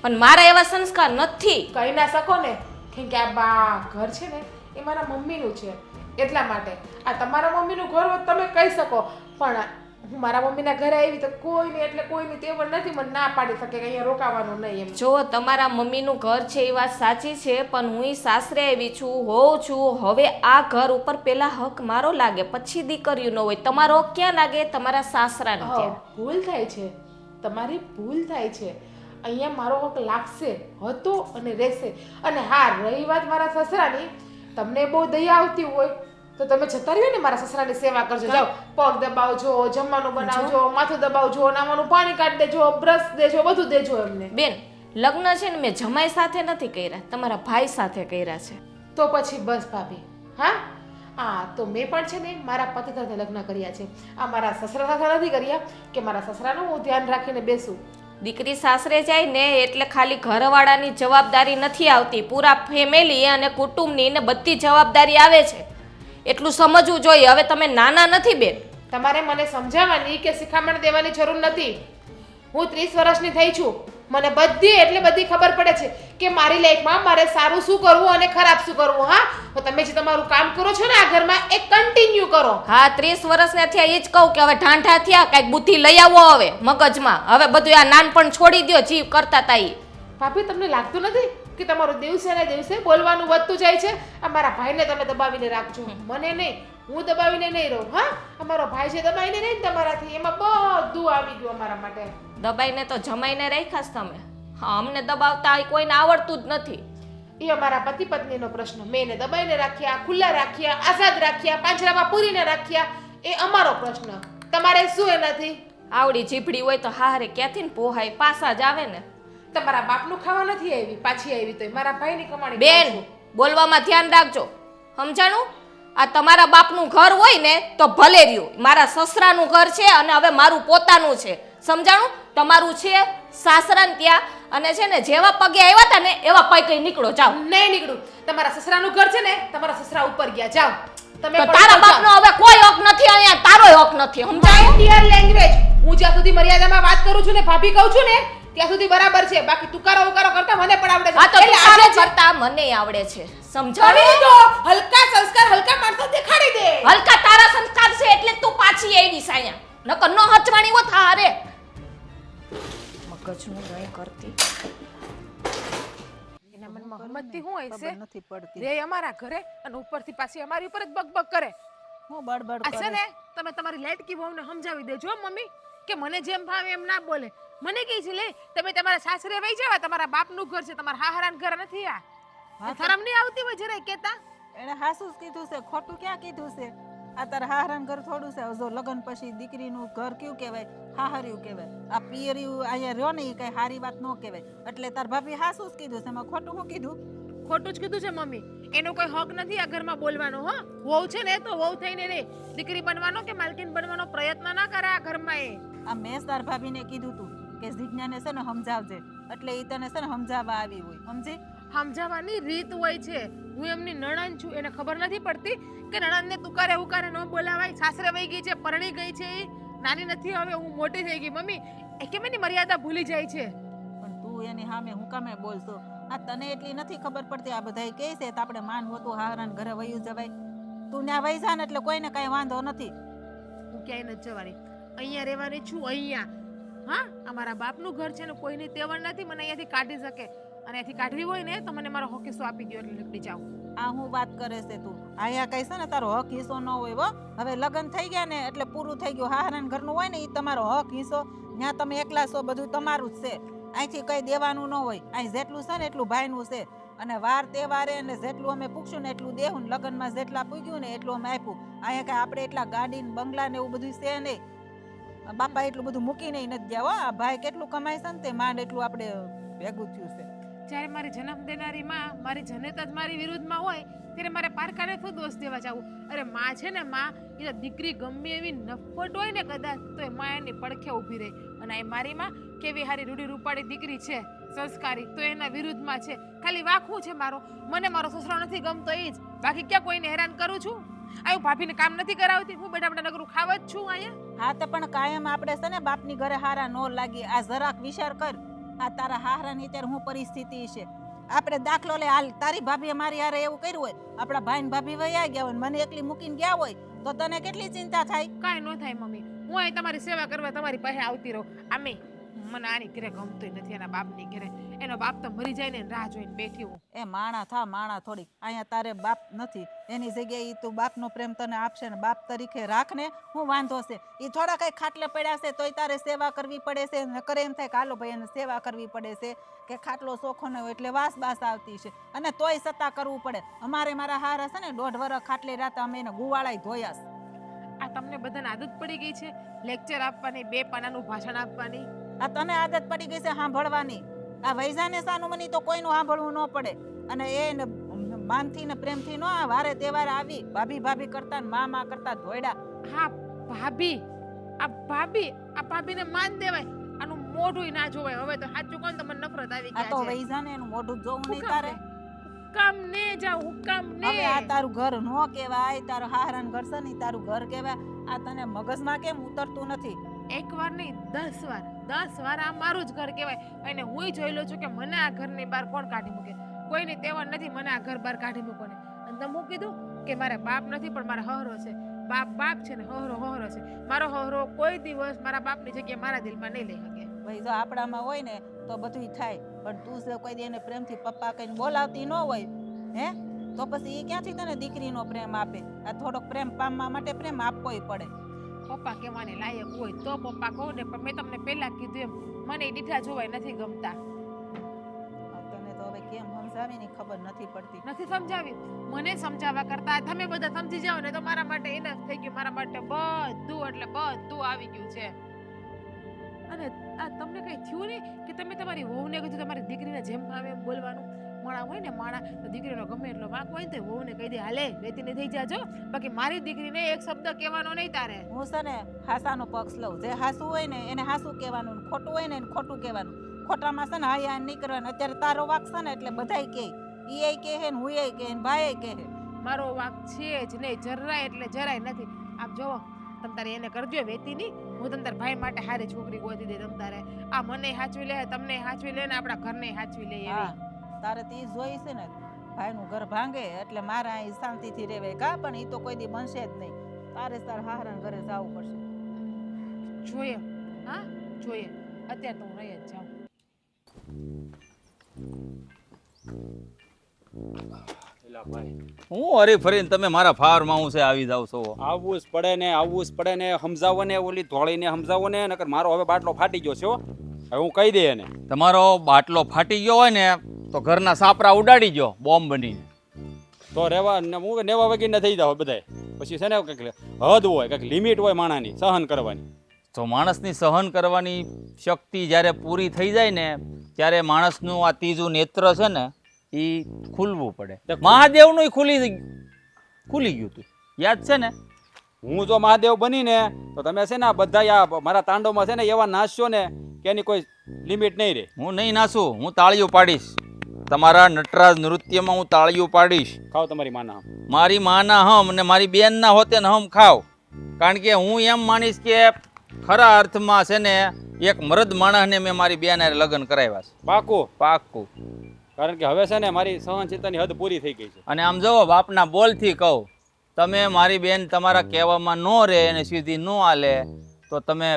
પણ મારા એવા સંસ્કાર નથી. કહી ના શકો ને, કેમ કે આ ઘર છે ને એ મારા મમ્મીનું છે, એટલા માટે. આ તમારા મમ્મીનું ઘર હોત તમે કહી શકો, પણ હું મારા મમ્મીના ઘરે આવી તો કોઈને એટલે કોઈની તેવડ નથી મને ના પાડી શકે કે અહીંયા રોકાવાનું નહીં એમ. જો તમારા મમ્મીનું ઘર છે એ વાત સાચી છે, પણ હું સાસરે આવી છું, હોઉં છું. હવે આ ઘર ઉપર પેલા હક મારો લાગે, પછી દીકરીઓનો હોય. તમારો હક ક્યાં લાગે? તમારા સાસરાનો. ત્યાં ભૂલ થાય છે, તમારી ભૂલ થાય છે. અહીંયા મારો હક લાગશે, હતો અને રહેશે. અને હા, રહી વાત મારા સસરાની, તમને બહુ દયા આવતી હોય તો તમે જતા રહ્યો ને મારા સસરાની સેવા કરજો. જાઓ, પગ દબાવજો, જમવાનું બનાવજો, માથું દબાવજો, નાવાનું પાણી કાઢી દેજો, બ્રશ દેજો, બધું દેજો એમને. બેન લગ્ન છે ને મેં જમાઈ સાથે નથી કર્યા, તમારા ભાઈ સાથે કર્યા છે. તો પછી બસ ભાભી. હા, તો મેં પણ છે ને મારા પતિ સાથે લગ્ન કર્યા છે. આ મારા સસરા સાથે નથી કર્યા કે મારા સસરાનું હું ધ્યાન રાખીને બેસું. દીકરી સાસરે જાય ને એટલે ખાલી ઘરવાળાની જવાબદારી નથી આવતી, પૂરા ફેમિલી અને કુટુંબની ને બધી જવાબદારી આવે છે. એટલું સમજવું જોઈએ. હવે તમે નાના નથી બેન. તમારે મને સમજાવવાની કે શિખામણ દેવાની જરૂર નથી. હું 30 વર્ષની થઈ છું, મને બધી એટલે બધી ખબર પડે છે કે મારી લાઈફમાં મારે સારું શું કરવું અને ખરાબ શું કરવું. હા, તો તમે જે તમારું કામ કરો છો ને આ ઘરમાં એ કન્ટિન્યુ કરો. હા, 30 વર્ષના થયા એ જ કહું કે હવે ઠાંઠા થયા, કાંઈક બુદ્ધિ લઈ આવો હવે મગજમાં. હવે બધું આ નાનપણ છોડી દો, જીવ કરતા તા ઈ. ભાભી તમને લાગતું નથી કે તમારું દિવસે ને દિવસે બોલવાનું વધતું જાય છે? આ મારા ભાઈને તમે દબાવીને રાખજો, મને નહીં. હું દબાવીને નહીં રહું. હા, અમારો ભાઈ છે દબાવીને નહીં તમારાથી, એમાં બધું આવી ગયું અમારા માટે. દબાઈને તો જમાઈને રાખ્યા તમે. હા, અમને દબાવતા કોઈને આવડતું જ નથી. એ અમારા પતિ પત્નીનો પ્રશ્ન. મેં એને દબાઈને રાખ્યા, ખુલ્લા રાખ્યા, આઝાદ રાખ્યા, પાંજરામાં પૂરીને રાખ્યા, એ અમારો પ્રશ્ન. તમારે શું એનાથી? આવડી જીભડી હોય તો હારે ક્યાંથી ને પોહાય, પાસા જ આવે ને. તમારા બાપનું ખાવા નથી આવી, પાછી આવી તો મારા ભાઈની કમાણી. બેન બોલવામાં ધ્યાન રાખજો, સમજાણું? આ તમારા બાપનું ઘર હોય ને તો ભલે રહ્યું, મારા સસરાનું ઘર છે અને હવે મારું પોતાનું છે, સમજાણું? તમારું છે સાસરાને ત્યાં, અને છે ને જેવા પગે આવ્યા હતા ને એવા પગે કઈ નીકળો, જાઓ. નહીં નીકળું. તમારા સસરાનું ઘર છે ને, તમારા સસરા ઉપર ગયા, જાઓ તમે. તો તારા બાપનો હવે કોઈ હક નથી અહીંયા, તારોય હક નથી, સમજાયું? Indian language. હું જ્યાં સુધી મર્યાદામાં વાત કરું છું ને ભાભી કહું છું ને ત્યાં સુધી બરાબર છે, બાકી તુકારો ઉકારો કરતા મને પણ આવડે છે. હા, તો તુકારો કરતા મને આવડે છે, સમજાયું? કરી દો. હલકા સંસ્કાર હલકા માણસો દેખાડી દે. હલકા તારા સંસ્કાર છે એટલે તું પાછી આવી છે અહીંયા, નકર ન હચવાણી હોત હારે. મગજનું નહીં કરતી. એના મનમાં હમતથી શું હોય ખબર છે? નથી પડતી. રે અમારા ઘરે અને ઉપરથી પાછી અમારી ઉપર જ બકબક કરે. હું બડબડ આ છે કરે. ને તમે તમારી લાટકી વહુને સમજાવી દેજો હો મમ્મી, કે મને જેમ ભાવે એમ ના બોલે. મને કહે છે લે તમે તમારા સાસરે વઈ જાવ, તમારા બાપનું ઘર છે, તમારા હાહરાનું ઘર નથી. આ શરમ નહીં આવતી હોય જરાય કેતા? એને હાસું જ કીધું છે, ખોટું ક્યાં કીધું છે? આ તારા હાહરાનું ઘર થોડું છે? જો લગ્ન પછી દીકરીનું ઘર કયું કહેવાય? હાહરિયું કહેવાય. આ પિયરિયું અહીંયા રહ્યો ને એ કઈ સારી વાત ન કહેવાય. એટલે તાર ભાભી હાસું જ કીધું છે, એમાં ખોટું શું કીધું? ખોટું જ કીધું છે મમ્મી. એનો કોઈ હક નથી આ ઘરમાં બોલવાનો. હા, વહુ છે ને તો વહુ થઈને રે, દીકરી બનવાનો કે માલકીન બનવાનો પ્રયત્ન ના કરે આ ઘરમાં. એ આ મેં તાર ભાભીને કીધું તું કે જીજ્ઞાને છે ને સમજાવજે, એટલે એ તને છે ને સમજાવવા આવી હોય, સમજી? સમજાવવાની રીત હોય છે. હું એમની નણંદ છું, એને ખબર નથી પડતી કે નણંદને તુકારે ઉકારે ન બોલાવાય. સાસરે વઈ ગઈ છે, પરણી ગઈ છે, નાની નથી હવે, હું મોટી થઈ ગઈ. મમ્મી એ કેમ એની મર્યાદા ભૂલી જાય છે? પણ તું એની સામે હું કામે બોલશો? આ તને એટલી નથી ખબર પડતી? આ બધા કહે છે તો આપણે માન હોતું હાહરાન ઘરે વયું જવાય. તું ત્યાં વઈ જા ને એટલે કોઈને કાંઈ વાંધો નથી. હું ક્યાંય નથી જવાની, અહીંયા રહેવાની છું, અહીંયા. હા, અમારા બાપનું ઘર છે ને કોઈની તેવડ નથી મને અહીંયાથી કાઢી શકે, અને અહીંયાથી કાઢવી હોય ને તો મને મારો હક હિસ્સો આપી દો એટલે નીકળી જાઉં. આ હું વાત કરે છે તું? અહીંયા કઈ છે ને તારો હક હિસ્સો ન હોય હો. હવે લગ્ન થઈ ગયા ને એટલે પૂરું થઈ ગયું. હાહરાન ઘરનું હોય ને એ તમારો હક હિસ્સો, ત્યાં તમે એકલા છો, બધું તમારું જ છે. અહીંથી કઈ દેવાનું ન હોય. અહીં જેટલું છે ને એટલું ભાઈનું છે, અને વાર તહેવારે ને જેટલું અમે પૂછ્યું ને એટલું દેવું ને લગ્નમાં જેટલા પૂગ્યું ને એટલું અમે આપ્યું. અહીંયા કઈ આપણે એટલા ગાડી ને બંગલા ને એવું બધું છે નહીં. બાપા એટલું બધું મૂકીને નથી ગયા હો. આ ભાઈ કેટલું કમાય છે ને તે માંડ એટલું આપણે ભેગું થયું છે. જ્યારે મારી જન્મ દેનારી માં મારી જનેતા જ મારી વિરુદ્ધમાં હોય ત્યારે મારે પારકાને શું દોષ દેવા જવું? અરે માં છે ને માં, એ દીકરી ગમે એવી નફટ હોય ને કદાચ તો એ માં એની પડખે ઊભી રહે. અને એ મારી માં કેવી હારી રૂડી રૂપાળી દીકરી છે, સંસ્કારી, તો એના વિરુદ્ધમાં છે. ખાલી વાંકવું છે મારો, મને મારો સસરો નથી ગમતો એ જ, બાકી ક્યાં કોઈને હેરાન કરું છું? આ ભાભીને કામ નથી કરાવતી, હું બેટા બેટા નગરું ખાવ જ છું અહીંયા. હા તો પણ કાયમ આપણે છે ને બાપની ઘરે હારા નો લાગી. આ જરાક વિચાર કર, આ તારા હારાની અત્યારે હું પરિસ્થિતિ છે. આપણે દાખલો લે, હાલ તારી ભાભી અમારી હારે એવું કર્યું હોય, આપણા ભાઈ ને ભાભી વયા ગયા હોય, મને એકલી મૂકીને ગયા હોય તો તને કેટલી ચિંતા થાય? કાંઈ ન થાય મમ્મી, હું અહીં તમારી સેવા કરવા તમારી પાસે આવતી રહું. આમે મને આની ઘરે ગમતું નથી, એના બાપની ઘરે. એનો બાપ તો મરી જાય ને રાહ જોઈને બેઠી હું. એ માણા થા, માણા થોડીક. અહીંયા તારે બાપ નથી, એની જગ્યાએ તું બાપનો પ્રેમ તને આપશે ને બાપ તરીકે રાખને. હું વાંધો છે એ થોડા કઈ ખાટલે પડ્યા છે તોય તારે સેવા કરવી પડે છે. નકર એમ થાય કે હાલો ભાઈ એને સેવા કરવી પડે છે કે ખાટલો ચોખ્ખો ન હોય એટલે વાસ બાસ આવતી છે, અને તોય સત્તા કરવું પડે. અમારે મારા હારા છે ને 1.5 વર્ષ ખાટલે રાતા અમે એને ગુવાળાય ધોયા છે. આ તમને બધાને આદત પડી ગઈ છે લેક્ચર આપવાની, 2 પાનાનું ભાષણ આપવાની. આ તને આદત પડી ગઈ છે સાંભળવાની. આ વૈજાને સાનું મની તો કોઈનું સાંભળવું ન પડે. અને એ માનથી ને પ્રેમથી નો આ વારે તહેવાર આવી ભાભી ભાભી કરતા ને મા કરતા ધોયડા. હા ભાભી, આ ભાભીને માન દેવાય, આનું મોઢું ના જોવાય. હવે તો સાચું કોણ તો મને નફરત આવી આ તો ગયા છે. વૈજાને એનું મોઢું જોવું નહીં તારે. હુકામ ને જાવ, હુકામ ને. હવે આ તારું ઘર નો કહેવાય, તારું હાહરાન ઘર છે ને તારું ઘર કહેવાય. આ તને મગજમાં કેમ ઉતરતું નથી? એક વાર નહીં 10 વાર આ મારું જ ઘર કહેવાય. અને હું જોઈ લઉં છું કે મને આ ઘરની બહાર કોણ કાઢી મૂકે. કોઈની તેવડ નથી મને આ ઘર બહાર કાઢી મૂકો ને. અને તમે હું કીધું કે મારે બાપ નથી પણ મારા હહરો છે. બાપ છે ને હહરો છે. મારો હહરો કોઈ દિવસ મારા બાપની જગ્યાએ મારા દિલમાં નહીં લઈ શકે. ભાઈ જો આપણામાં હોય ને તો બધું થાય, પણ તું જે કોઈ દી એને પ્રેમથી પપ્પા કહીને બોલાવતી ન હોય હે, તો પછી એ ક્યાંથી તને દીકરીનો પ્રેમ આપે? આ થોડોક પ્રેમ પામવા માટે પ્રેમ આપવોય પડે. પપ્પા કહેવાને લાયક હોય તો પપ્પા કહું ને, પણ મેં તમને પહેલા કીધું એમ મને એ દીઠા જોવાય નથી ગમતા. તને તો હવે કેમ સમજાવી ની ખબર નથી પડતી. નથી સમજાવી, મને સમજાવવા કરતા તમે બધા સમજી જાઓ ને તો મારા માટે ઇનફ થઈ ગયું. મારા માટે બધું એટલે બધું આવી ગયું છે. અને આ તમને કઈ થયું ને કે તમે તમારી વહુને કીધું તમારી દીકરીને જેમ આવે એમ બોલવાનું? માણા હોય ને માણા તો દીકરીનો ગમે એટલો વાંક હોય ને તો વહુને કહી દે હાલે વેતીને થઈ જાજો, બાકી મારી દીકરીને એક શબ્દ કહેવાનો નહીં તારે. હું છે ને હાસાનો પક્ષ લઉં. જે હાસું હોય ને એને હાસું કહેવાનું, ખોટું હોય ને એને ખોટું કહેવાનું. ખોટામાં છે ને હાયા નહીં કરવાનું. અત્યારે તારો વાક છે ને એટલે બધાય કહે, ઈ કહે ને હું કહે ને ભાઈ કહે. મારો વાક છે જ નહીં, જરાય એટલે જરાય નથી. આપ જોવો તમ તારે એને કરજો વેતીની, હું તમ તાર ભાઈ માટે હારી છોકરી ગોતી દે. તમ તારે આ મને હાચવી લે, તમને હાચવી લે ને આપણા ઘરને હાચવી લે. હા તારે તો ઈ જોઈ છે ને ભાઈનું ઘર ભાંગે એટલે મારે અહીં શાંતિથી રહેવાય કા, પણ ઈ તો કોઈ દી બનશે જ નહીં. તારે તાર હાહરાના ઘરે જવું પડશે. જોઈએ, હા જોઈએ. અત્યારે તો હું રહી જ જાઉં. એલા ભાઈ, હું હરી ફરીને તમે મારા ફાર્મ હાઉસે આવી જાવ છો. આવવું જ પડે ને સમજાવો ને, ઓલી ધોળીને સમજાવો ને, નકર મારો હવે બાટલો ફાટી ગયો છે હો. હવે હું કહી દે એને. તમારો બાટલો ફાટી ગયો હોય ને તો ઘરના સાપરા ઉડાડી ગયો બોમ્બ બનીને. તો રેવા ને હું નેવા વગીને થઈ જાવ બધાય. પછી છે ને કંઈક હદ હોય, કંઈક લિમિટ હોય માણાની સહન કરવાની. તો માણસની સહન કરવાની શક્તિ જ્યારે પૂરી થઈ જાય ને ત્યારે માણસનું આ ત્રીજું નેત્ર છે ને એ ખુલવું પડે. મહાદેવનું ખુલી ગયું હતું, યાદ છે ને? હું જો મહાદેવ બનીને તો તમે છે ને આ બધા મારા તાંડવમાં છે ને એવા નાચશો ને કે એની કોઈ લિમિટ નહીં રહે. હું નહીં નાસું, હું તાળીઓ પાડીશ. તમારા નટરાજ નૃત્યમાં હું તાળીઓ પાડીશ. ખાવ તમારી માના હમ. મારી માના હમ અને મારી બેનના હોતે ને હમ ખાવ. કારણ કે હું એમ માનીશ કે ખરા અર્થમાં છે ને એક મર્દ માણસને મેં મારી બેન હારે લગ્ન કરાવ્યા છે. પાકું પાક્કું. કારણ કે હવે છે ને મારી સહનશીલતાની હદ પૂરી થઈ ગઈ છે. અને આમ જુઓ બાપના બોલથી કહું તમે મારી બેન તમારા કહેવામાં ન રહે અને સીધી ન હાલે તો તમે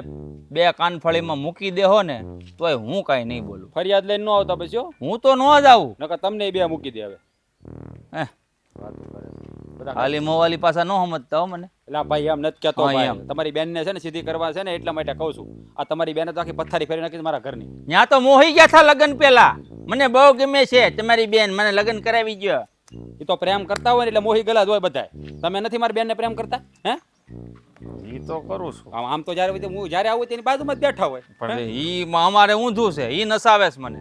બે કાનફળીમાં મૂકી દેહો ને તોય હું કાંઈ નહીં બોલું. ફરિયાદ લઈને ન આવતા પછી હો. હું તો ન જ આવું. નકર તમને બે મૂકી દે હવે. હે, વાતો કરે છે. બધા હાલી મોવાલી પાછા ન સમજતા હો મને. એટલે આ ભાઈ એમ નથી કહેતો હા, ભાઈ. એમ. તમારી બેનને છે ને સીધી કરવા છે ને એટલા માટે કહું છું. આ તમારી બેને તો આખી પથારી ફેરી નાખી છે મારા ઘરની. ત્યાં તો મોહી ગયા હતા લગ્ન પેલા. મને બહુ ગમે છે તમારી બેન, મને લગ્ન કરાવી ગયો. એ તો પ્રેમ કરતા હોય ને એટલે મોહી ગલા જ હોય બધાય. તમે નથી મારી બેનને પ્રેમ કરતા હે? એ તો કરું છું આમ તો જ્યારે હું જ્યારે આવું તેની બાજુમાં જ બેઠા હોય. પણ ઈ અમારે ઊંધું છે, ઈ નસાવે છે મને.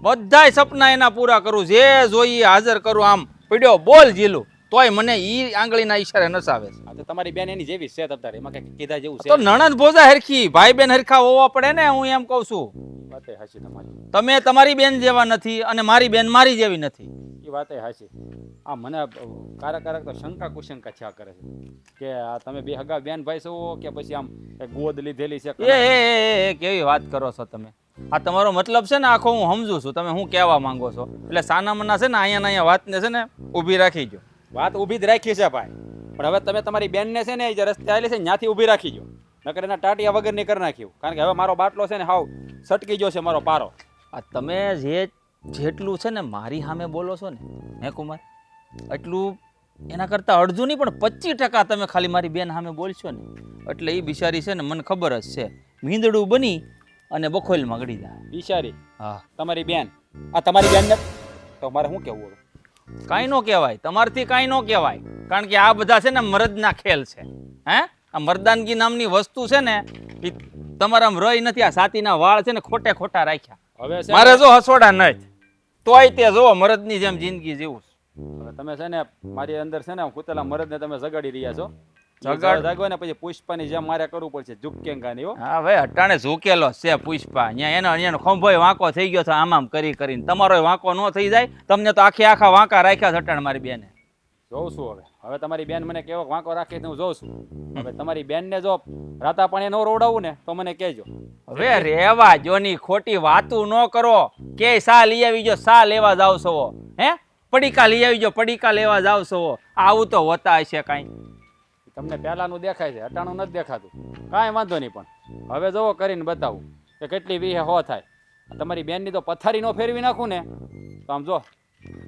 બધાય સપના એના પૂરા કરું, જે જોઈએ હાજર કરું, આમ પડ્યો બોલ જીલું તોય મને ઈ આંગળીના ઈશારે નસાવે છે. આ તો તમારી બેન એની જેવી છે તબતારે, એમાં કઈ કીધા જેવું છે તો નણંદ ભોજા હરખી, ભાઈ બેન હરખા હોવા પડે ને, હું એમ કહું છું. વાતે હાચી તમારી. તમે તમારી બેન જેવા નથી અને મારી બેન મારી જેવી નથી. એ વાતે હાચી. આ મને કારક તો શંકા કુશંકા થયા કરે છે કે આ તમે બે હગા બેન ભાઈ છો કે પછી આમ કઈ ગોદ લીધેલી છે. એ કેવી વાત કરો છો તમે? આ તમારો મતલબ છે ને આખો હું સમજુ છું, તમે શું કહેવા માંગો છો. એટલે સાના મના છે ને અહીંયા વાતને છે ને ઊભી રાખી જો. વાત ઊભી જ રાખી છે ભાઈ, પણ હવે તમે તમારી બેનને છે ને જે રસ્તે આવેલી છે ત્યાંથી ઊભી રાખી જો, નકર એના ટાટિયા વગર ની કરી નાખ્યું. કારણ કે હવે મારો બાટલો છે ને હાવ સટકી ગયો છે મારો પારો. આ તમે જેટલું છે ને મારી સામે બોલો છો ને હે કુમાર, એટલું એના કરતાં અડધું નહીં પણ 25% તમે ખાલી મારી બેન સામે બોલશો ને એટલે એ બિચારી છે ને મને ખબર જ છે મીંદડું બની અને બખોલમાં ગળી જાય. બિચારી હા, તમારી બેન, આ તમારી બેન ને તો મારે શું કેવું હવે? કાંઈ ન કહેવાય, તમારથી કાંઈ ન કહેવાય. કારણ કે આ બધા છે ને મરદના ખેલ છે. હે, આ મર્દાનગી નામની વસ્તુ છે ને એ તમારામાં રહી નથી. આ સાતીના વાળ છે ને ખોટે ખોટા રાખ્યા. હવે છે મારે જો હસોડા નહીં તોય તે જો મરદની જેમ જિંદગી જીવું છું. હવે તમે છે ને મારી અંદર છે ને કૂતેલા મરદને તમે જગાડી રહ્યા છો. જગાડ- જાગો ને પછી પુષ્પાની જેમ મારે કરવું પડશે ઝુકેંગાની હો. હા ભાઈ, અટાણે ઝૂકેલો છે પુષ્પા. એનો ખંભોય વાંકો થઈ ગયો છે આમ આમ કરી કરીને. તમારો વાંકો ન થઈ જાય? તમને તો આખા વાંકા રાખ્યા છે અટાણે મારી બેને. જોઉં છું હવે તમારી બેન મને કેવો વાંકો રાખે હું જોઉં છું. હવે તમારી બેનને જો રાતા પાણી ન રોવડાવું ને તો મને કહેજો. હવે રેવા જોની ખોટી વાતું ન કરો. કે સા લઈ આવી જો, સા લેવા જાવ છો. હે, પડીકા લઈ આવી જો, પડીકા લેવા જાવ છો. આવું તો હોતા હશે કાંઈ. તમને પહેલાનું દેખાય છે, અટાણું નથી દેખાતું. કાંઈ વાંધો નહીં, પણ હવે જોવો કરીને બતાવું કે કેટલી વીહે હો થાય. તમારી બેનની તો પથારી નો ફેરવી નાખું ને તો આમ જો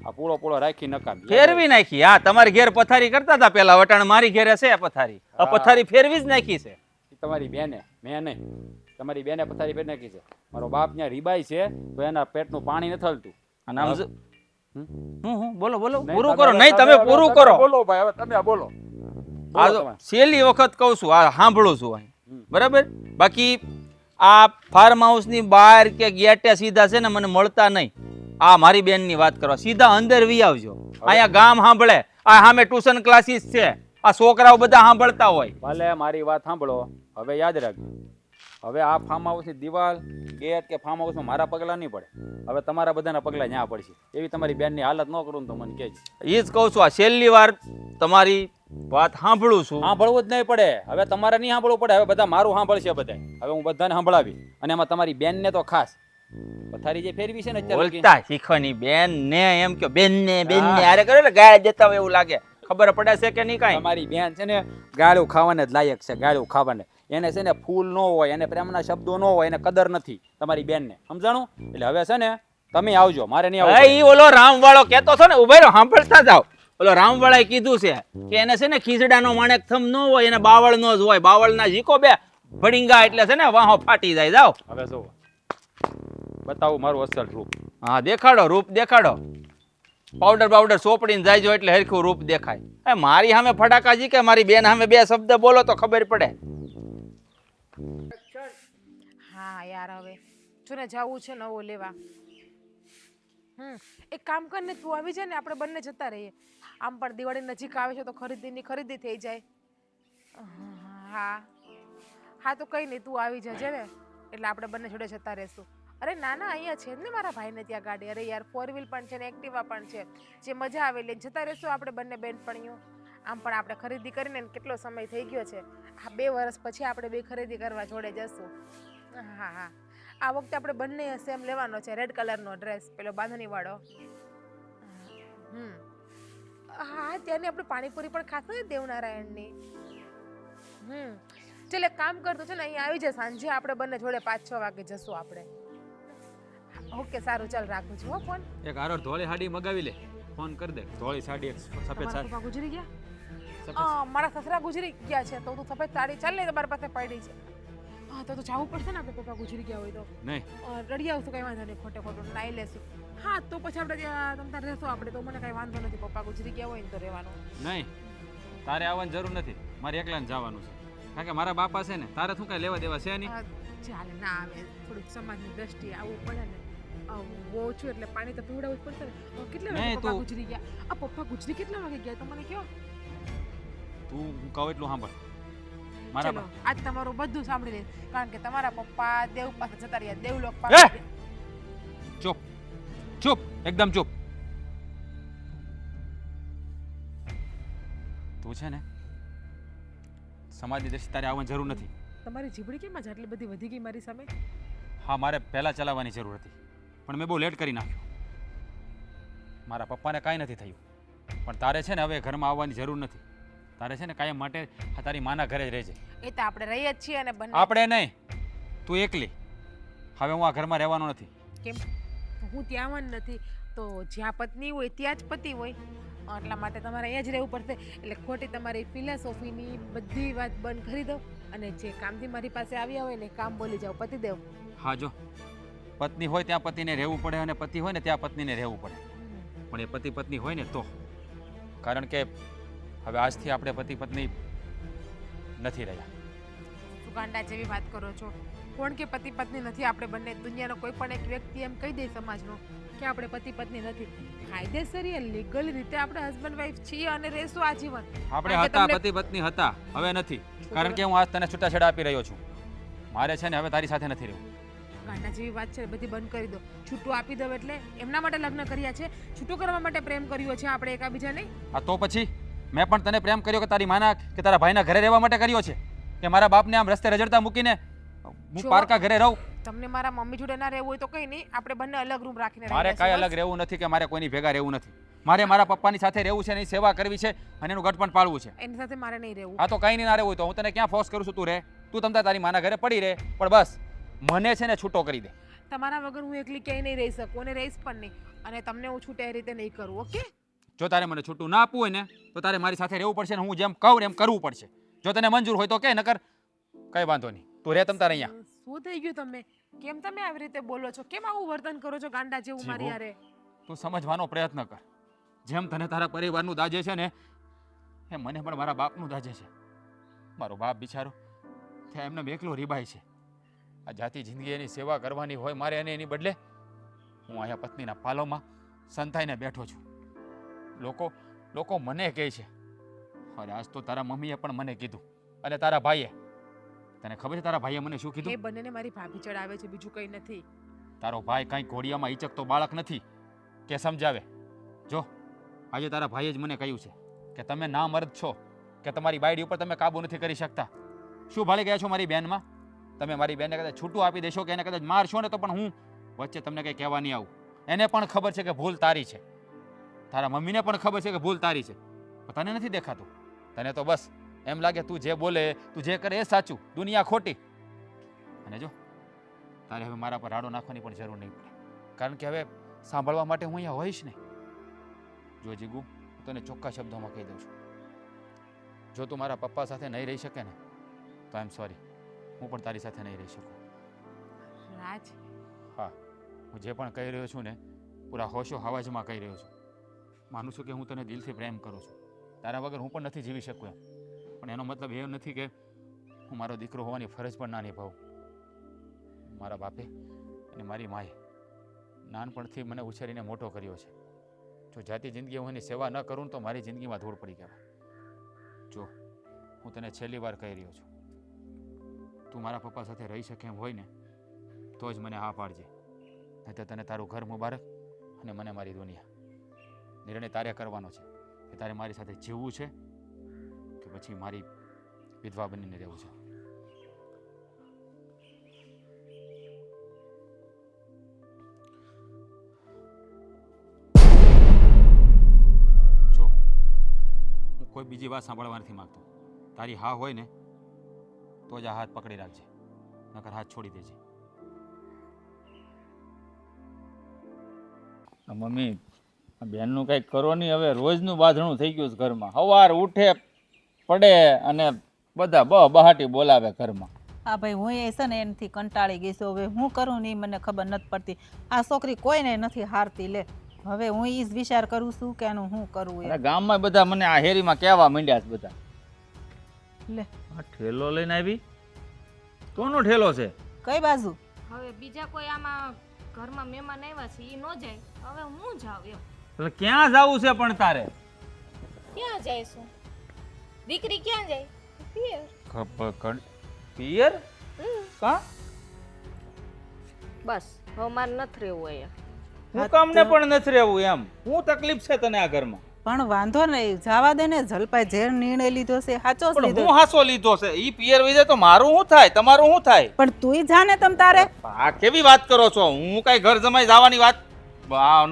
આ પૂળો રાખી નકામ ફેરવી નાખી. હા, તમારી ઘેર પથારી કરતા હતા પેલા, વટાણ મારી ઘેરે છે પથારી. આ પથારી ફેરવી જ નાખી છે. તમારી બેને, મેં નહીં. તમારી બેને પથારી ફેરવી નાખી છે. મારો બાપ ત્યાં રીબાઈ છે તો એના પેટનું પાણી નથી હલતું. અને આમ બોલો બોલો, નહીં, પૂરું તમે કરો. નહીં, હવે તમે પૂરું કરો. બોલો ભાઈ, હવે તમે બોલો. આ જો છેલ્લી વખત કહું છું, આ સાંભળું છું અહીં, બરાબર? બાકી આ ફાર્મ હાઉસ ની બહાર કે ગેટે સીધા છે ને મને મળતા નહીં. આ મારી બેન ની વાત કરો, સીધા અંદર વી આવજો. અહીંયા ગામ સાંભળે, આ સામે ટ્યુશન ક્લાસીસ છે, આ છોકરાઓ બધા સાંભળતા હોય. ભલે મારી વાત સાંભળો, હવે યાદ રાખજો. હવે આ ફાર્મ હાઉસની દિવાલ, ગેટ કે ફાર્મ હાઉસમાં મારા પગલા નહીં પડે. હવે તમારા બધાના પગલા ન્યા પડશે. એવી તમારી બેનની હાલત ન કરું ને તો મને કહેજો. એ જ કહું છું, આ છેલ્લી વાર તમારી વાત સાંભળું છું. સાંભળવું જ નહીં પડે. હવે તમારે નહીં સાંભળવું પડે. હવે બધા મારું સાંભળશે બધા. હવે હું બધાને સાંભળાવી. અને એમાં તમારી બેનને તો ખાસ પથારી જે ફેરવી છે ને અત્યારે લગી. બોલતા શીખવાની બેન ને એમ કે બેન ને હારે કરે ને ગાળ દેતા હોય એવું લાગે. ખબર પડે છે કે નહીં કાંઈ? તમારી બેન છે ને ગાળું ખાવાને જ લાયક છે. ગાળું ખાવાને એને છે ને ફૂલ ન હોય, એને પ્રેમના શબ્દો ન હોય, એને કદર નથી તમારી બેનને. સમજાણું? એટલે હવે છે ને તમે આવજો, મારે નહીં આવવું. ઈ ઓલો રામ વાળો કેતો છો ને, ઉભા રહો, સાંભળતા જાવ. ઓલો રામ વાળાએ કીધું છે કે એને છે ને ખીજડાનો માણેક થમ ન હોય, એને બાવળનો જ હોય. બાવળના ઝીકો બે ભડીંગા એટલે છે ને વાહો ફાટી જાય. જાવ હવે જો બતાવું મારું અસલ રૂપ. હા, દેખાડો રૂપ, દેખાડો. પાવડર સોપડીને જાયજો એટલે હરખું રૂપ દેખાય. એ મારી સામે ફટાકાજી કે મારી બેન સામે બે શબ્દ બોલો તો ખબર પડે. હા યાર, હવે જો ને જવું છે નવો લેવા. એક કામ કર ને, તું આવી જાય ને આપણે બંને જતા રહીએ. આમ પણ દિવાળી નજીક આવે છે તો ખરીદી થઈ જાય. હા તો કઈ નહીં, તું આવી જજે ને એટલે આપણે બંને જોડે જતા રહેશું. અરે ના અહીંયા છે ને મારા ભાઈને ત્યાં ગાડી. અરે યાર, 4 વ્હીલ પણ છે ને એક્ટિવા પણ છે. જે મજા આવે લઈને જતા રહેશું આપણે બંને બેનપણીઓ. આમ પણ આપણે ખરીદી કરીને કેટલો સમય થઈ ગયો છે. આ 2 વર્ષ પછી આપણે બે ખરીદી કરવા જોડે જશું. હા, આ વખતે આપણે બંને સેમ લેવાનો છે, રેડ કલરનો ડ્રેસ, પેલો બાંધણી વાળો. હા ત્યાંની આપણે પાણીપુરી પણ ખાશું ને દેવનારાયણની. ચાલ એક કામ કરતો છે ને અહીંયા આવી જાય સાંજે આપણે બંને જોડે 5-6 વાગે જશું આપણે. ઓકે સારું ચાલ રાખું છું હો ફોન. એક આરો ધોળી સાડી મગાવી લે, ફોન કરી દે. ધોળી સાડી, એક સફેદ તમારા સાડી. પપ્પા ગુજરી ગયા? મારા સસરા ગુજરી ગયા છે તો તું સફેદ સાડી ચાલ ને તમારી પાસે પડી છે. હા તો જવું પડશે ને આપણે પપ્પા ગુજરી ગયા હોય તો. નહીં, રડી આવશું કઈ વાંધો નહીં, ખોટે ખોટું નાઈ લેશું. હા તો પછી આપણે ત્યાં તમ તાર રહેશું આપણે તો મને કઈ વાંધો નથી. પપ્પા ગુજરી ગયા હોય ને તો રહેવાનું. નહીં, તારે આવવાની જરૂર નથી. મારે એકલાને જવાનું છે. કારણ કે મારા બાપા છે ને, તારે શું કાંઈ લેવા દેવા છે નહીં. ચાલે ના આવે, થોડુંક સમાજની દ્રષ્ટિએ આવવું પડે ને. બહુ છું એટલે પાણી તો પીવડાવવું જ પડશે ને. કેટલા વાગે નહીં, પપ્પા તું- ગુજરી ગયા? આ પપ્પા ગુજરી કેટલા વાગે ગયા તો મને કહો. તું હું કહું એટલું સાંભળ. મારા ચલો બા- આજ તમારું બધું સાંભળી લઈશ કારણ કે તમારા પપ્પા દેવ પાસે જતા રહ્યા, દેવલોક એ! પાસે. ચૂપ, ચૂપ, એકદમ ચૂપ. તું છે ને, સમાજની દ્રષ્ટિ તારે આવવાની જરૂર નથી. તમારી જીભડી કેમ આજ આટલી બધી વધી ગઈ મારી સામે? હા, મારે પહેલાં ચલાવવાની જરૂર હતી, પણ મેં બહુ લેટ કરી નાખ્યું. મારા પપ્પાને કાંઈ નથી થયું, પણ તારે છે ને હવે ઘરમાં આવવાની જરૂર નથી. તારે છે ને કાયમ માટે આ તારી માના ઘરે જ રહેજે. એ તો આપણે રહીએ જ છીએ અને બંને. આપણે નહીં, તું એકલી. હવે હું આ ઘરમાં રહેવાનો નથી. કેમ? હું ત્યાં પણ નથી તો જ્યાં પત્ની હોય ત્યાં જ પતિ હોય. એટલા માટે તમારે અહીંયા જ રહેવું પડશે. એટલે ખોટી તમારી ફિલોસોફીની બધી વાત બંધ કરી દો અને જે કામથી મારી પાસે આવ્યા હોય ને કામ બોલી જાઓ. પતિદેવ, હા, જો પત્ની હોય ત્યાં પતિને રહેવું પડે અને પતિ હોય ને ત્યાં પત્નીને રહેવું પડે. પણ એ પતિ પત્ની હોય ને તો, કારણ કે હવે આજથી આપણે પતિ પત્ની નથી રહ્યા. શું ગાંડા જેવી વાત કરો છો? કોણ કે પતિ પત્ની નથી? આપણે બંને દુનિયાનો કોઈ પણ એક વ્યક્તિ એમ કહી દે સમાજનો કે આપણે પતિ પત્ની નથી. કાયદેસર લીગલ રીતે આપણે હસબન્ડ વાઈફ છીએ અને રહેશું આજીવન. આપણે કારણ કે હતા તમને- પતિ પત્ની હતા, હવે નથી. કારણ કે હું આજ તને છૂટાછેડા આપી રહ્યો છું. મારે છે ને હવે તારી સાથે નથી રહેવું. ગાંડા જેવી વાત છે, બધી બંધ કરી દો. છૂટું આપી દો એટલે એમના માટે લગ્ન કર્યા છે, છૂટું કરવા માટે પ્રેમ કર્યો છે આપણે એકાબીજા નહીં. આ તો પછી મેં પણ તને પ્રેમ કર્યો કે તારી માના કે તારા ભાઈના ઘરે રહેવા માટે કર્યો છે કે મારા બાપને આમ રસ્તે રજડતા મૂકીને હું જો- પારકા ઘરે રહું? તમને મારા મમ્મી જોડે ના રહેવું હોય તો કઈ નહીં, આપણે બંને અલગ રૂમ રાખીને મારે રહીએ કાંઈ છીએ, અલગ રહેવું નથી કે મારે કોઈની ભેગા રહેવું નથી. મારે મારા પપ્પાની સાથે રહેવું છે, એની સેવા કરવી છે અને એનું ગઢપણ પાળવું છે. બસ. એની સાથે મારે નહીં રહેવું. આ તો કાંઈ નહીં ના રહેવું હોય તો હું તને ક્યાં ફોર્સ કરું છું? તું રહે, તું તમતા તારી માના ઘરે પડી રહે, પણ બસ મને છે ને છૂટો કરી દે. તમારા વગર હું એકલી ક્યાંય નહીં રહી શકું અને રહીશ પણ નહીં. અને તમને હું છૂટે એ રીતે નહીં કરું. ઓકે? જો તારે મને છૂટું ના આપવું હોય ને તો તારે મારી સાથે રહેવું પડશે ને હું જેમ કહું એમ કરવું પડશે. જો તને મંજૂર હોય તો કે, નકર કઈ વાંધો નહીં, તું રહે તમ તારે અહીંયા. શું થઈ ગયું તમે? કેમ તમે આવી રીતે બોલો છો? કેમ આવું વર્તન કરો છો ગાંડા જેવું મારી જીવો. હારે? તું સમજવાનો પ્રયત્ન કર. જેમ તને તારા પરિવારનું દાજે છે ને એ મને પણ મારા બાપનું દાજે છે. મારો બાપ બિચારો ત્યાં એમને એકલો રીબાય છે. આ જાતિ જિંદગી એની સેવા કરવાની હોય મારે, અને એની બદલે હું અહીંયા પત્નીના પાલોમાં સંતાઈને બેઠો છું. લોકો મને કહે છે. અરે આજ તો તારા મમ્મીએ પણ મને કીધું અને તારા ભાઈએ. તને ખબર છે તારા ભાઈએ મને શું એ કીધું? બંનેને મારી ભાભી ચડાવે છે, બીજું કંઈ નથી. તારો ભાઈ કાંઈ ઘોડિયામાં ઈચકતો બાળક નથી કે સમજાવે. જો આજે તારા ભાઈએ જ મને કહ્યું છે કે તમે ના મર્દ છો, કે તમારી બાયડી ઉપર તમે કાબુ નથી કરી શકતા. શું ભાળી ગયા છો મારી બેનમાં? તમે મારી બેનને કદાચ છૂટું આપી દેશો કે એને કદાચ મારશો ને તો પણ હું વચ્ચે તમને કંઈ કહેવા નહીં આવું. એને પણ ખબર છે કે ભૂલ તારી છે, તારા મમ્મીને પણ ખબર છે કે ભૂલ તારી છે, પણ તને નથી દેખાતું. તને તો બસ એમ લાગે તું જે બોલે, તું જે કરે એ સાચું, દુનિયા ખોટી. અને જો તારે હવે મારા પર રાડો નાખવાની પણ જરૂર નહીં પડે, કારણ કે હવે સાંભળવા માટે હું અહીંયા હોઈશ ને. જો જીગુ, હું તને ચોખ્ખા શબ્દોમાં કહી દઉં છું, જો તું મારા પપ્પા સાથે નહીં રહી શકે ને તો આઈ એમ સોરી, હું પણ તારી સાથે નહીં રહી શકું. રાજ, હા, હું જે પણ કહી રહ્યો છું ને પૂરા હોશો હવાજમાં કહી રહ્યો છું. માનું છું કે હું તને દિલથી પ્રેમ કરું છું, તારા વગર હું પણ નથી જીવી શકું એમ. પણ એનો મતલબ એ નથી કે હું મારો દીકરો હોવાની ફરજ પણ ના નિભાવું. મારા બાપે અને મારી માએ નાનપણથી મને ઉછેરીને મોટો કર્યો છે. જો જાતિ જિંદગી હું એની સેવા ન કરું તો મારી જિંદગીમાં ધૂળ પડી કહેવાય. જો હું તને છેલ્લી વાર કહી રહ્યો છું, તું મારા પપ્પા સાથે રહી શકે એમ હોય ને તો જ મને હા પાડજે, નહીં તો તને તારું ઘર મુબારક અને મને મારી દુનિયા. નિર્ણય તારે કરવાનો છે કે તારે મારી સાથે જીવવું છે કે પછી મારી વિધવા બનીને રહેવું છે. જો બીજી વાત સાંભળવા નથી માંગતો. તારી હા હોય ને તો જ આ હાથ પકડી રાખજે, નકર હાથ છોડી દેજે. મમ્મી આ બેનનું કંઈક કરો નહીં, હવે રોજનું બાંધણું થઈ ગયું છે ઘરમાં. સવાર ઉઠે પડે અને બધા બહાટી બોલાવે ઘરમાં. હા ભાઈ હું એ છે ને એનાથી કંટાળી ગઈ છું. હવે હું કરું ને ઈ મને ખબર નથી પડતી. આ છોકરી કોઈને નથી હારતી. લે હવે હું ઈ જ વિચાર કરું છું કે આનું હું કરવું અને એ. ગામમાં બધા મને આ હેરીમાં કહેવા માંડ્યા છે બધા. લે આ ઠેલો લઈને આવી, કોનો ઠેલો છે? કઈ બાજુ? હવે બીજા કોઈ આમાં ઘરમાં મહેમાન આવ્યા છે ઈ ન જાય, હવે હું જાવ એમ. એટલે ક્યાં જવું છે પણ તારે? ક્યાં જઈશું? દીકરી ક્યાં જાય? પિયર. પિયર? કા? બસ હવે મારે નથી રહેવું અહીંયા. હું કામને પણ નથી રહેવું એમ? શું તકલીફ છે તને આ ઘરમાં? પણ વાંધો નહીં, જવા દે ને. જલપાઈ જે નિર્ણય લીધો છે સાચો જ પણ લીધો. હું હાસો લીધો છે, ઈ પિયર વિશે તો મારું શું થાય, તમારું શું થાય? પણ તુંય જાને તમ તારે. આ કેવી વાત કરો છો? હું કઈ ઘર જમાઈ જવાની વાત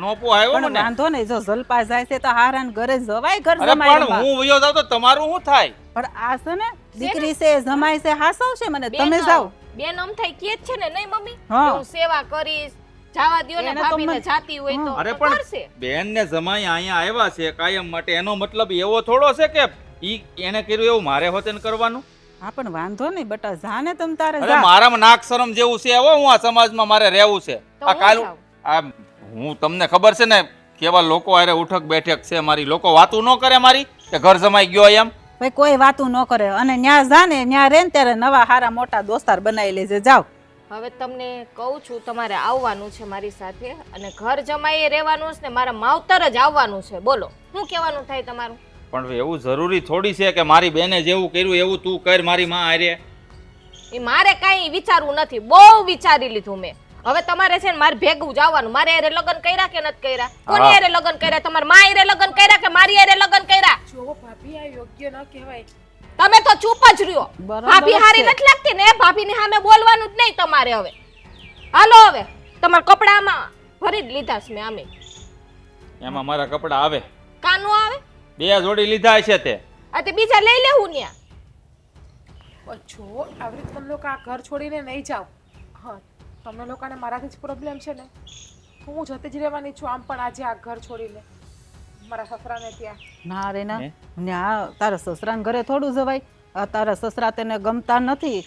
નો પોહાયો પણ મને. વાંધો નહીં, જો જલપા જાય છે તો હારાન ઘરે જવાય. ઘર અરે જમાય પણ હું વયો જાવ તો તમારું શું થાય? પણ આ છે ને દીકરી છે, જમાય છે, હાસવશે મને. બેન, તમે જાઓ. બેન આમ થાય કે જ છે ને, નહીં મમ્મી? હા. કે હું સેવા કરીશ, જાવા દ્યો ને એને તો ભાભીને મને- જાતી હોય તો અરે તો પણ કરશે. બેન ને જમાઈ અહીંયા આવ્યા છે કાયમ માટે, એનો મતલબ એવો થોડો છે કે ઈ એને કર્યું એવું મારે હોતે ને કરવાનું. હા પણ વાંધો નહીં બટા, જાને તમ તારે અરે જા. મારામાં નાક શરમ જેવું છે હવે હું આ સમાજમાં મારે રહેવું છે. તો આ હું કાલ જાઉં. આ હું તમને ખબર છે ને કેવા લોકો હારે ઉઠક બેઠક છે મારી. લોકો વાતું ન કરે મારી કે ઘર જમાઈ ગયો એમ. ભાઈ કોઈ વાતું ન કરે. અને ન્યા જાને, ન્યા રે ને ત્યારે નવા હારા મોટા દોસ્તાર બનાવી લેજે. જાઓ. હવે તમને કહું છું, તમારે આવવાનું છે મારી સાથે, અને ઘર જમાઈએ રહેવાનું છે ને મારા માવતર જ આવવાનું છે. બોલો શું કહેવાનું થાય તમારું? પણ એવું જરૂરી થોડી છે કે મારી બેને જેવું કર્યું એવું તું કર મારી માં હારે. એ મારે કાંઈ વિચારવું નથી, બહુ વિચારી લીધું મેં. હવે તમારે છે ને મારે ભેગું જ આવવાનું. મારે હારે લગ્ન કર્યા કે નથી કર્યા? કોની હારે લગ્ન કર્યા? તમારા મા હારે લગ્ન કર્યા કે મારી હારે લગ્ન કર્યા? જો ભાભી આ યોગ્ય ન કહેવાય. તમે તો ચૂપ જ રહ્યો. બરાબર ભાભી હારી છે. નથી લાગતી ને, ભાભીની સામે બોલવાનું જ નહીં તમારે. હવે હાલો, હવે તમારા કપડામાં ભરી જ લીધા છે મેં. આમે એમાં મારા કપડા આવે? કાનો આવે? 2 જોડી લીધા છે તે. આ તે બીજા લઈ લેવું ન્યા. પણ જો આવી રીતે તમે લોકો આ ઘર છોડીને નહીં જાઓ. હા, તમને લોકોને મારાથી જ પ્રોબ્લેમ છે ને. હું જતી જ રહેવાની છું આમ પણ આજે આ ઘર છોડીને મારા સસરાને ત્યાં. ના રે ના, હે? ન્યા તારા સસરાને ઘરે થોડું જવાય. આ તારા સસરા તને ગમતા નથી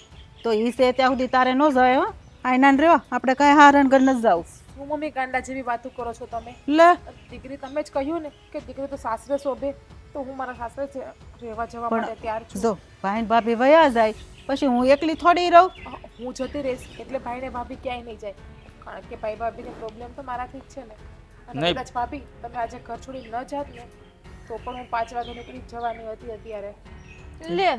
તો ઈ છે ત્યાં સુધી તારે ન જવાય. હો આઈના ને રહ્યો, આપણે કઈ હારણ ઘર નથી જાવ. હું મમ્મી ગાંડા જેવી વાતો કરો છો તમે. લે દીકરી તમે જ કહ્યું ને કે દીકરી તો સાસરે શોભે, તો હું મારા સાસરે જ રહેવા જવા માટે તૈયાર છું. જો ભાઈ ને ભાભી વયા જાય પછી હું એકલી થોડી રહું. હું જતી રહીશ એટલે ભાઈ ને ભાભી ક્યાંય નહીં જાય, કારણ કે ભાઈ ભાભીને પ્રોબ્લેમ તો મારાથી જ છે ને. અને નહીં. કદાચ ભાભી તમે આજે ઘર છોડી ન જાત ને તો પણ હું 5 વાગે નીકળી જ જવાની હતી અત્યારે. લે,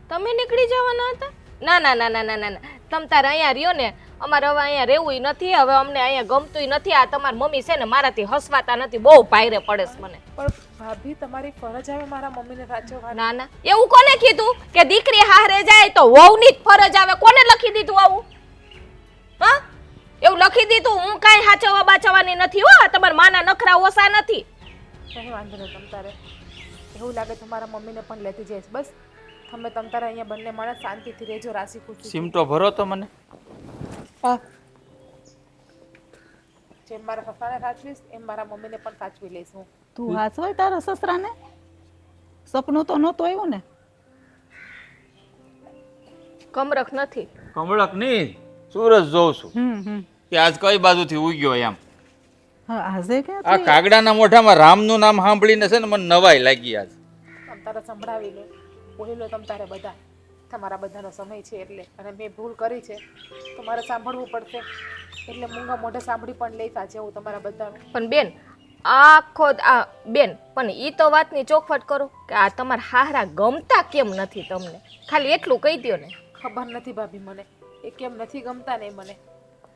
તમે નીકળી જવાના હતા? ના ના ના ના ના ના ના, તમ તારે અહીંયા રહ્યો ને. અમારે હવે અહીંયા રહેવું નથી. હવે અમને અહીંયા ગમતું નથી. આ તમારી મમ્મી છે ને મારાથી હસવાતા નથી. બહુ ભાઈરે પડે છે મને. પણ ભાભી તમારી ફરજ આવે મારા મમ્મીને સાચવવાની. ના ના, એવું કોને કીધું કે દીકરી હારે જાય તો વહુની જ ફરજ આવે? કોને લખી દીધું આવું? હા, એવું લખી દીધું? હું કાંઈ હાચવવા બાચવવાની નથી. હો, તમારા માના નખરા ઓછા નથી. કંઈ વાંધો નહીં. તમ તારે એવું લાગે તો મારા મમ્મીને પણ લેતી જઈશ. બસ તમે તમ તારે અહીંયા બંને માણસ શાંતિથી રહેજો, રાશી ખુશી. સિમટો ભરો તો મને. જેમ મારા સસરાને સાચવીશ એમ મારા મમ્મીને પણ સાચવી લઈશ હું. તું હાચવાય તારા સસરાને? સપનું તો નહોતું આવ્યું ને? કમરખ નથી. કમળક નહીં, સૂરજ જોઉં છું કે આજ કઈ બાજુથી ઉગ્યો એમ. હા આજે આ ક્યાં કાગડાના મોઢામાં રામનું નામ સાંભળીને છે ને મને નવાઈ લાગી આજ. તમ તારે સંભળાવી લો, બોલી લો તમ તારે બધા. તમારા બધાનો સમય છે એટલે, અને મેં ભૂલ કરી છે તો મારે સાંભળવું પડશે. એટલે મૂંગા મોઢે સાંભળી પણ લઈશ આજે હું તમારા બધાનું. પણ બેન, આખો આ બેન, પણ ઈ તો વાતની ચોખવટ કરો કે આ તમારા હાહરા ગમતા કેમ નથી તમને? ખાલી એટલું કહી દ્યો ને. ખબર નથી ભાભી મને એ કેમ નથી ગમતા ને મને,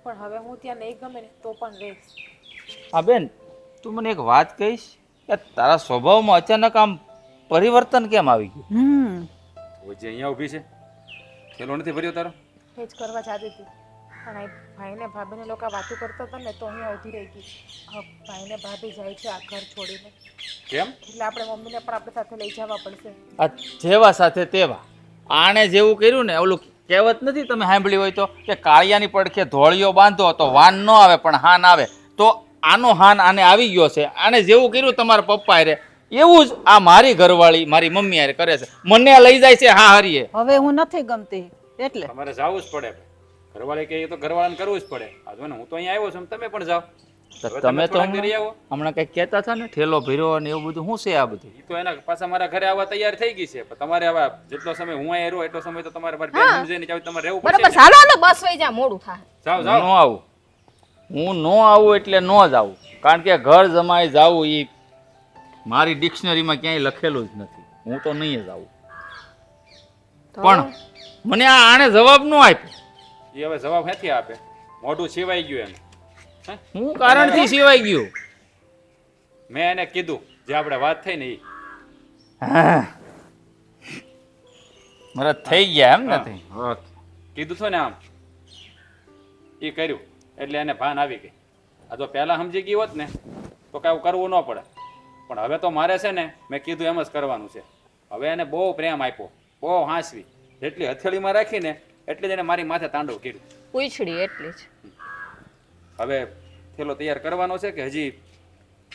પણ હવે હું ત્યાં નહીં ગમે ને તો પણ રહીશ. હા બેન, તું મને એક વાત કહીશ કે તારા સ્વભાવમાં અચાનક આમ પરિવર્તન કેમ આવી ગયું? જે અહીંયા ઊભી છે થેલો નથી ભર્યો તારો? એ જ કરવા જતી હતી. પણ આ ભાઈને ભાભીને લોકો વાતો કરતા હતા ને તો અહીંયા ઊભી રહી ગઈ. ભાઈને ભાભી જાય છે આ ઘર છોડીને, કેમ એટલે આપણે મમ્મીને પણ આપણે સાથે લઈ જવા પડશે. આ જેવા સાથે તેવા આણે જેવું કર્યું ને ઓલું કહેવત નથી તમે સાંભળી હોય તો કે કાળિયાની પડખે ધોળિયો બાંધો તો વાન ન આવે પણ હાન આવે. તો આનો હાન આને આવી ગયો છે. આને જેવું કર્યું તમારા પપ્પા રે એવું જ આ મારી ઘરવાળી મારી મમ્મી હારે કરે છે. મને લઈ જાય છે હા હરીએ. હવે હું નથી ગમતી એટલે તમારે જવું જ પડે ઘરવાળી કે તો ઘરવાળાને કરવું જ પડે. આ જો ને હું તો અહીંયા આવ્યો છું તમે પણ જાઓ. હવે તમે તો થોડાક ઘરે આવો. હમણાં કંઈક કહેતા હતા ને ઠેલો ભીરો ને એવું બધું શું છે આ બધું? ઈ તો એના પાછા મારા ઘરે આવવા તૈયાર થઈ ગઈ છે. પણ તમારે હવે જેટલો સમય હું અહીંયા રહું એટલો સમય તો તમારે મારી બેન સમજે ને તમારે રહેવું બરાબર પડશે. ચાલો હાલો બસ વઈ જા મોડું થાય. જાઓ હું જાઓ. ન આવું. હું ન આવું એટલે ન જ આવું. કારણ કે ઘર જમાઈ જાવું એ મારી ડિક્શનરીમાં ક્યાંય લખેલું જ નથી. હું તો નહીં જ આવું. પણ મને આણે જવાબ ન આપ્યો. એ હવે જવાબ ક્યાંથી આપે? મોઢું સિવાઈ ગયું એમ. હે? હું કારણથી સિવાય ગયો. મેં એને કીધું જે આપણે વાત થઈ ને ઈ. મારા થઈ ગયા એમ નથી. કીધું છો ને આમ એ કર્યું એટલે એને ભાન આવી ગઈ. આ જો પહેલા સમજી ગઈ હોત ને તો કાંઈ કરવું ન પડે. પણ હવે તો મારે છે ને મેં કીધું એમ જ કરવાનું છે. હવે એને બહુ પ્રેમ આપ્યો, બહુ હાંસવી. જેટલી હથેળીમાં રાખીને એટલે જ એને મારી માથે તાંડવ કર્યું. પૂછડી એટલી જ. હવે થેલો તૈયાર કરવાનો છે કે હજી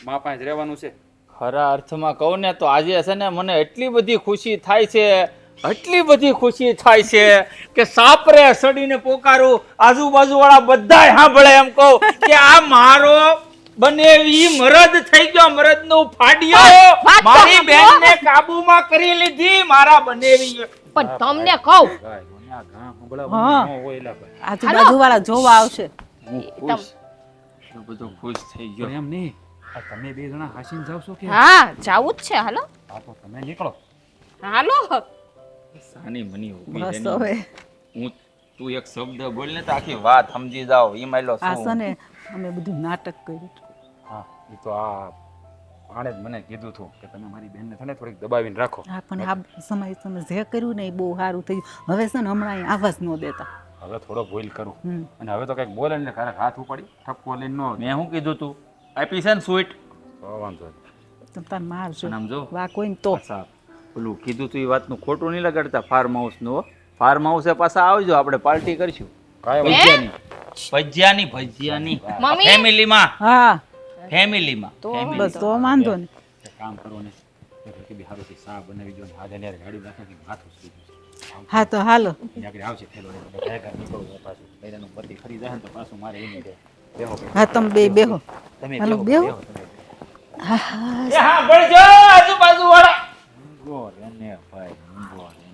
મા પાસે જ રહેવાનું છે? ખરા અર્થમાં કહું ને તો આજે છે ને મને એટલી બધી ખુશી થાય છે, એટલી બધી ખુશી થાય છે કે સાપરે સડીને પોકારું, આજુબાજુ વાળા બધાય સાંભળે એમ કહું કે આ મારો બનેવી મરદ થઈ ગયો, મરદનું ફાડ્યો, વાત તો મારી સાંભળો. બેનને કાબુમાં કરી લીધી મારા બનેવી. પણ તમને કહું હા આજુબાજુ વાળા જોવા આવશે. હું ખુશ, એટલો બધો ખુશ થઈ ગયો. એમ નહીં, આ તમે બે જણા હાસીને જાવશો કે? હા જાવું જ છે હાલો હા તો તમે નીકળો. હાલો. સાની મની ઊભી બસ છે હવે હું તું એક શબ્દ બોલ ને તો આખી વાત સમજી જાવ. ઈ માયલો આ શું છે ને અમે બધું નાટક કર્યું હતું. હા એ તો આણે જ મને કીધું હતું કે તમે મારી બેનને છે ને થોડીક દબાવીને રાખો. હા પણ આ સમય તમે જે કર્યું ને એ બહુ સારું થયું. હવે છે ને હમણાં અહીં આવાજ ન દેતા. હવે થોડો બોલ કરું હમ. અને હવે તો કંઈક બોલે ને ખરેખર હાથ ઉપાડી ઠપકો લઈને નો મેં શું કીધું તું આપી છે ને સ્વીટ વાંધો નહીં. તમે તાર મારજો આમ જો વા કોઈ ને તો પાછા પેલું કીધું તું એ વાતનું ખોટું નહીં લગાડતા. ફાર્મ હાઉસનું ફાર્મ હાઉસે પાછા આવજો, આપણે પાર્ટી કરીશું કાંઈ વાંધો ભજીયાની ભજીયાની મમ્મી? ફેમિલીમાં હા ફેમિલીમાં બસ તો વાંધો નહીં. એક કામ કરો ને કે બી હારું થી સા બનાવી દો ને હાજે યાર ગાડી રાખે કે માથું સુઈ ગયું. હા તો હાલો અહીંયા આગળ આવશે થેલો એટલે ભેગા નીકળવું પાછું બૈરાનું પતિ ખરી જાય ને તો પાછું મારે એની રહે. બેહો કે હા તમે બે બેહો. તમે હાલો, બેહો, બેહો. તમે. હા હા એ હા ભણજો આજુબાજુ વાળા ઊંઘો રે ને ભાઈ ઊંઘો રે.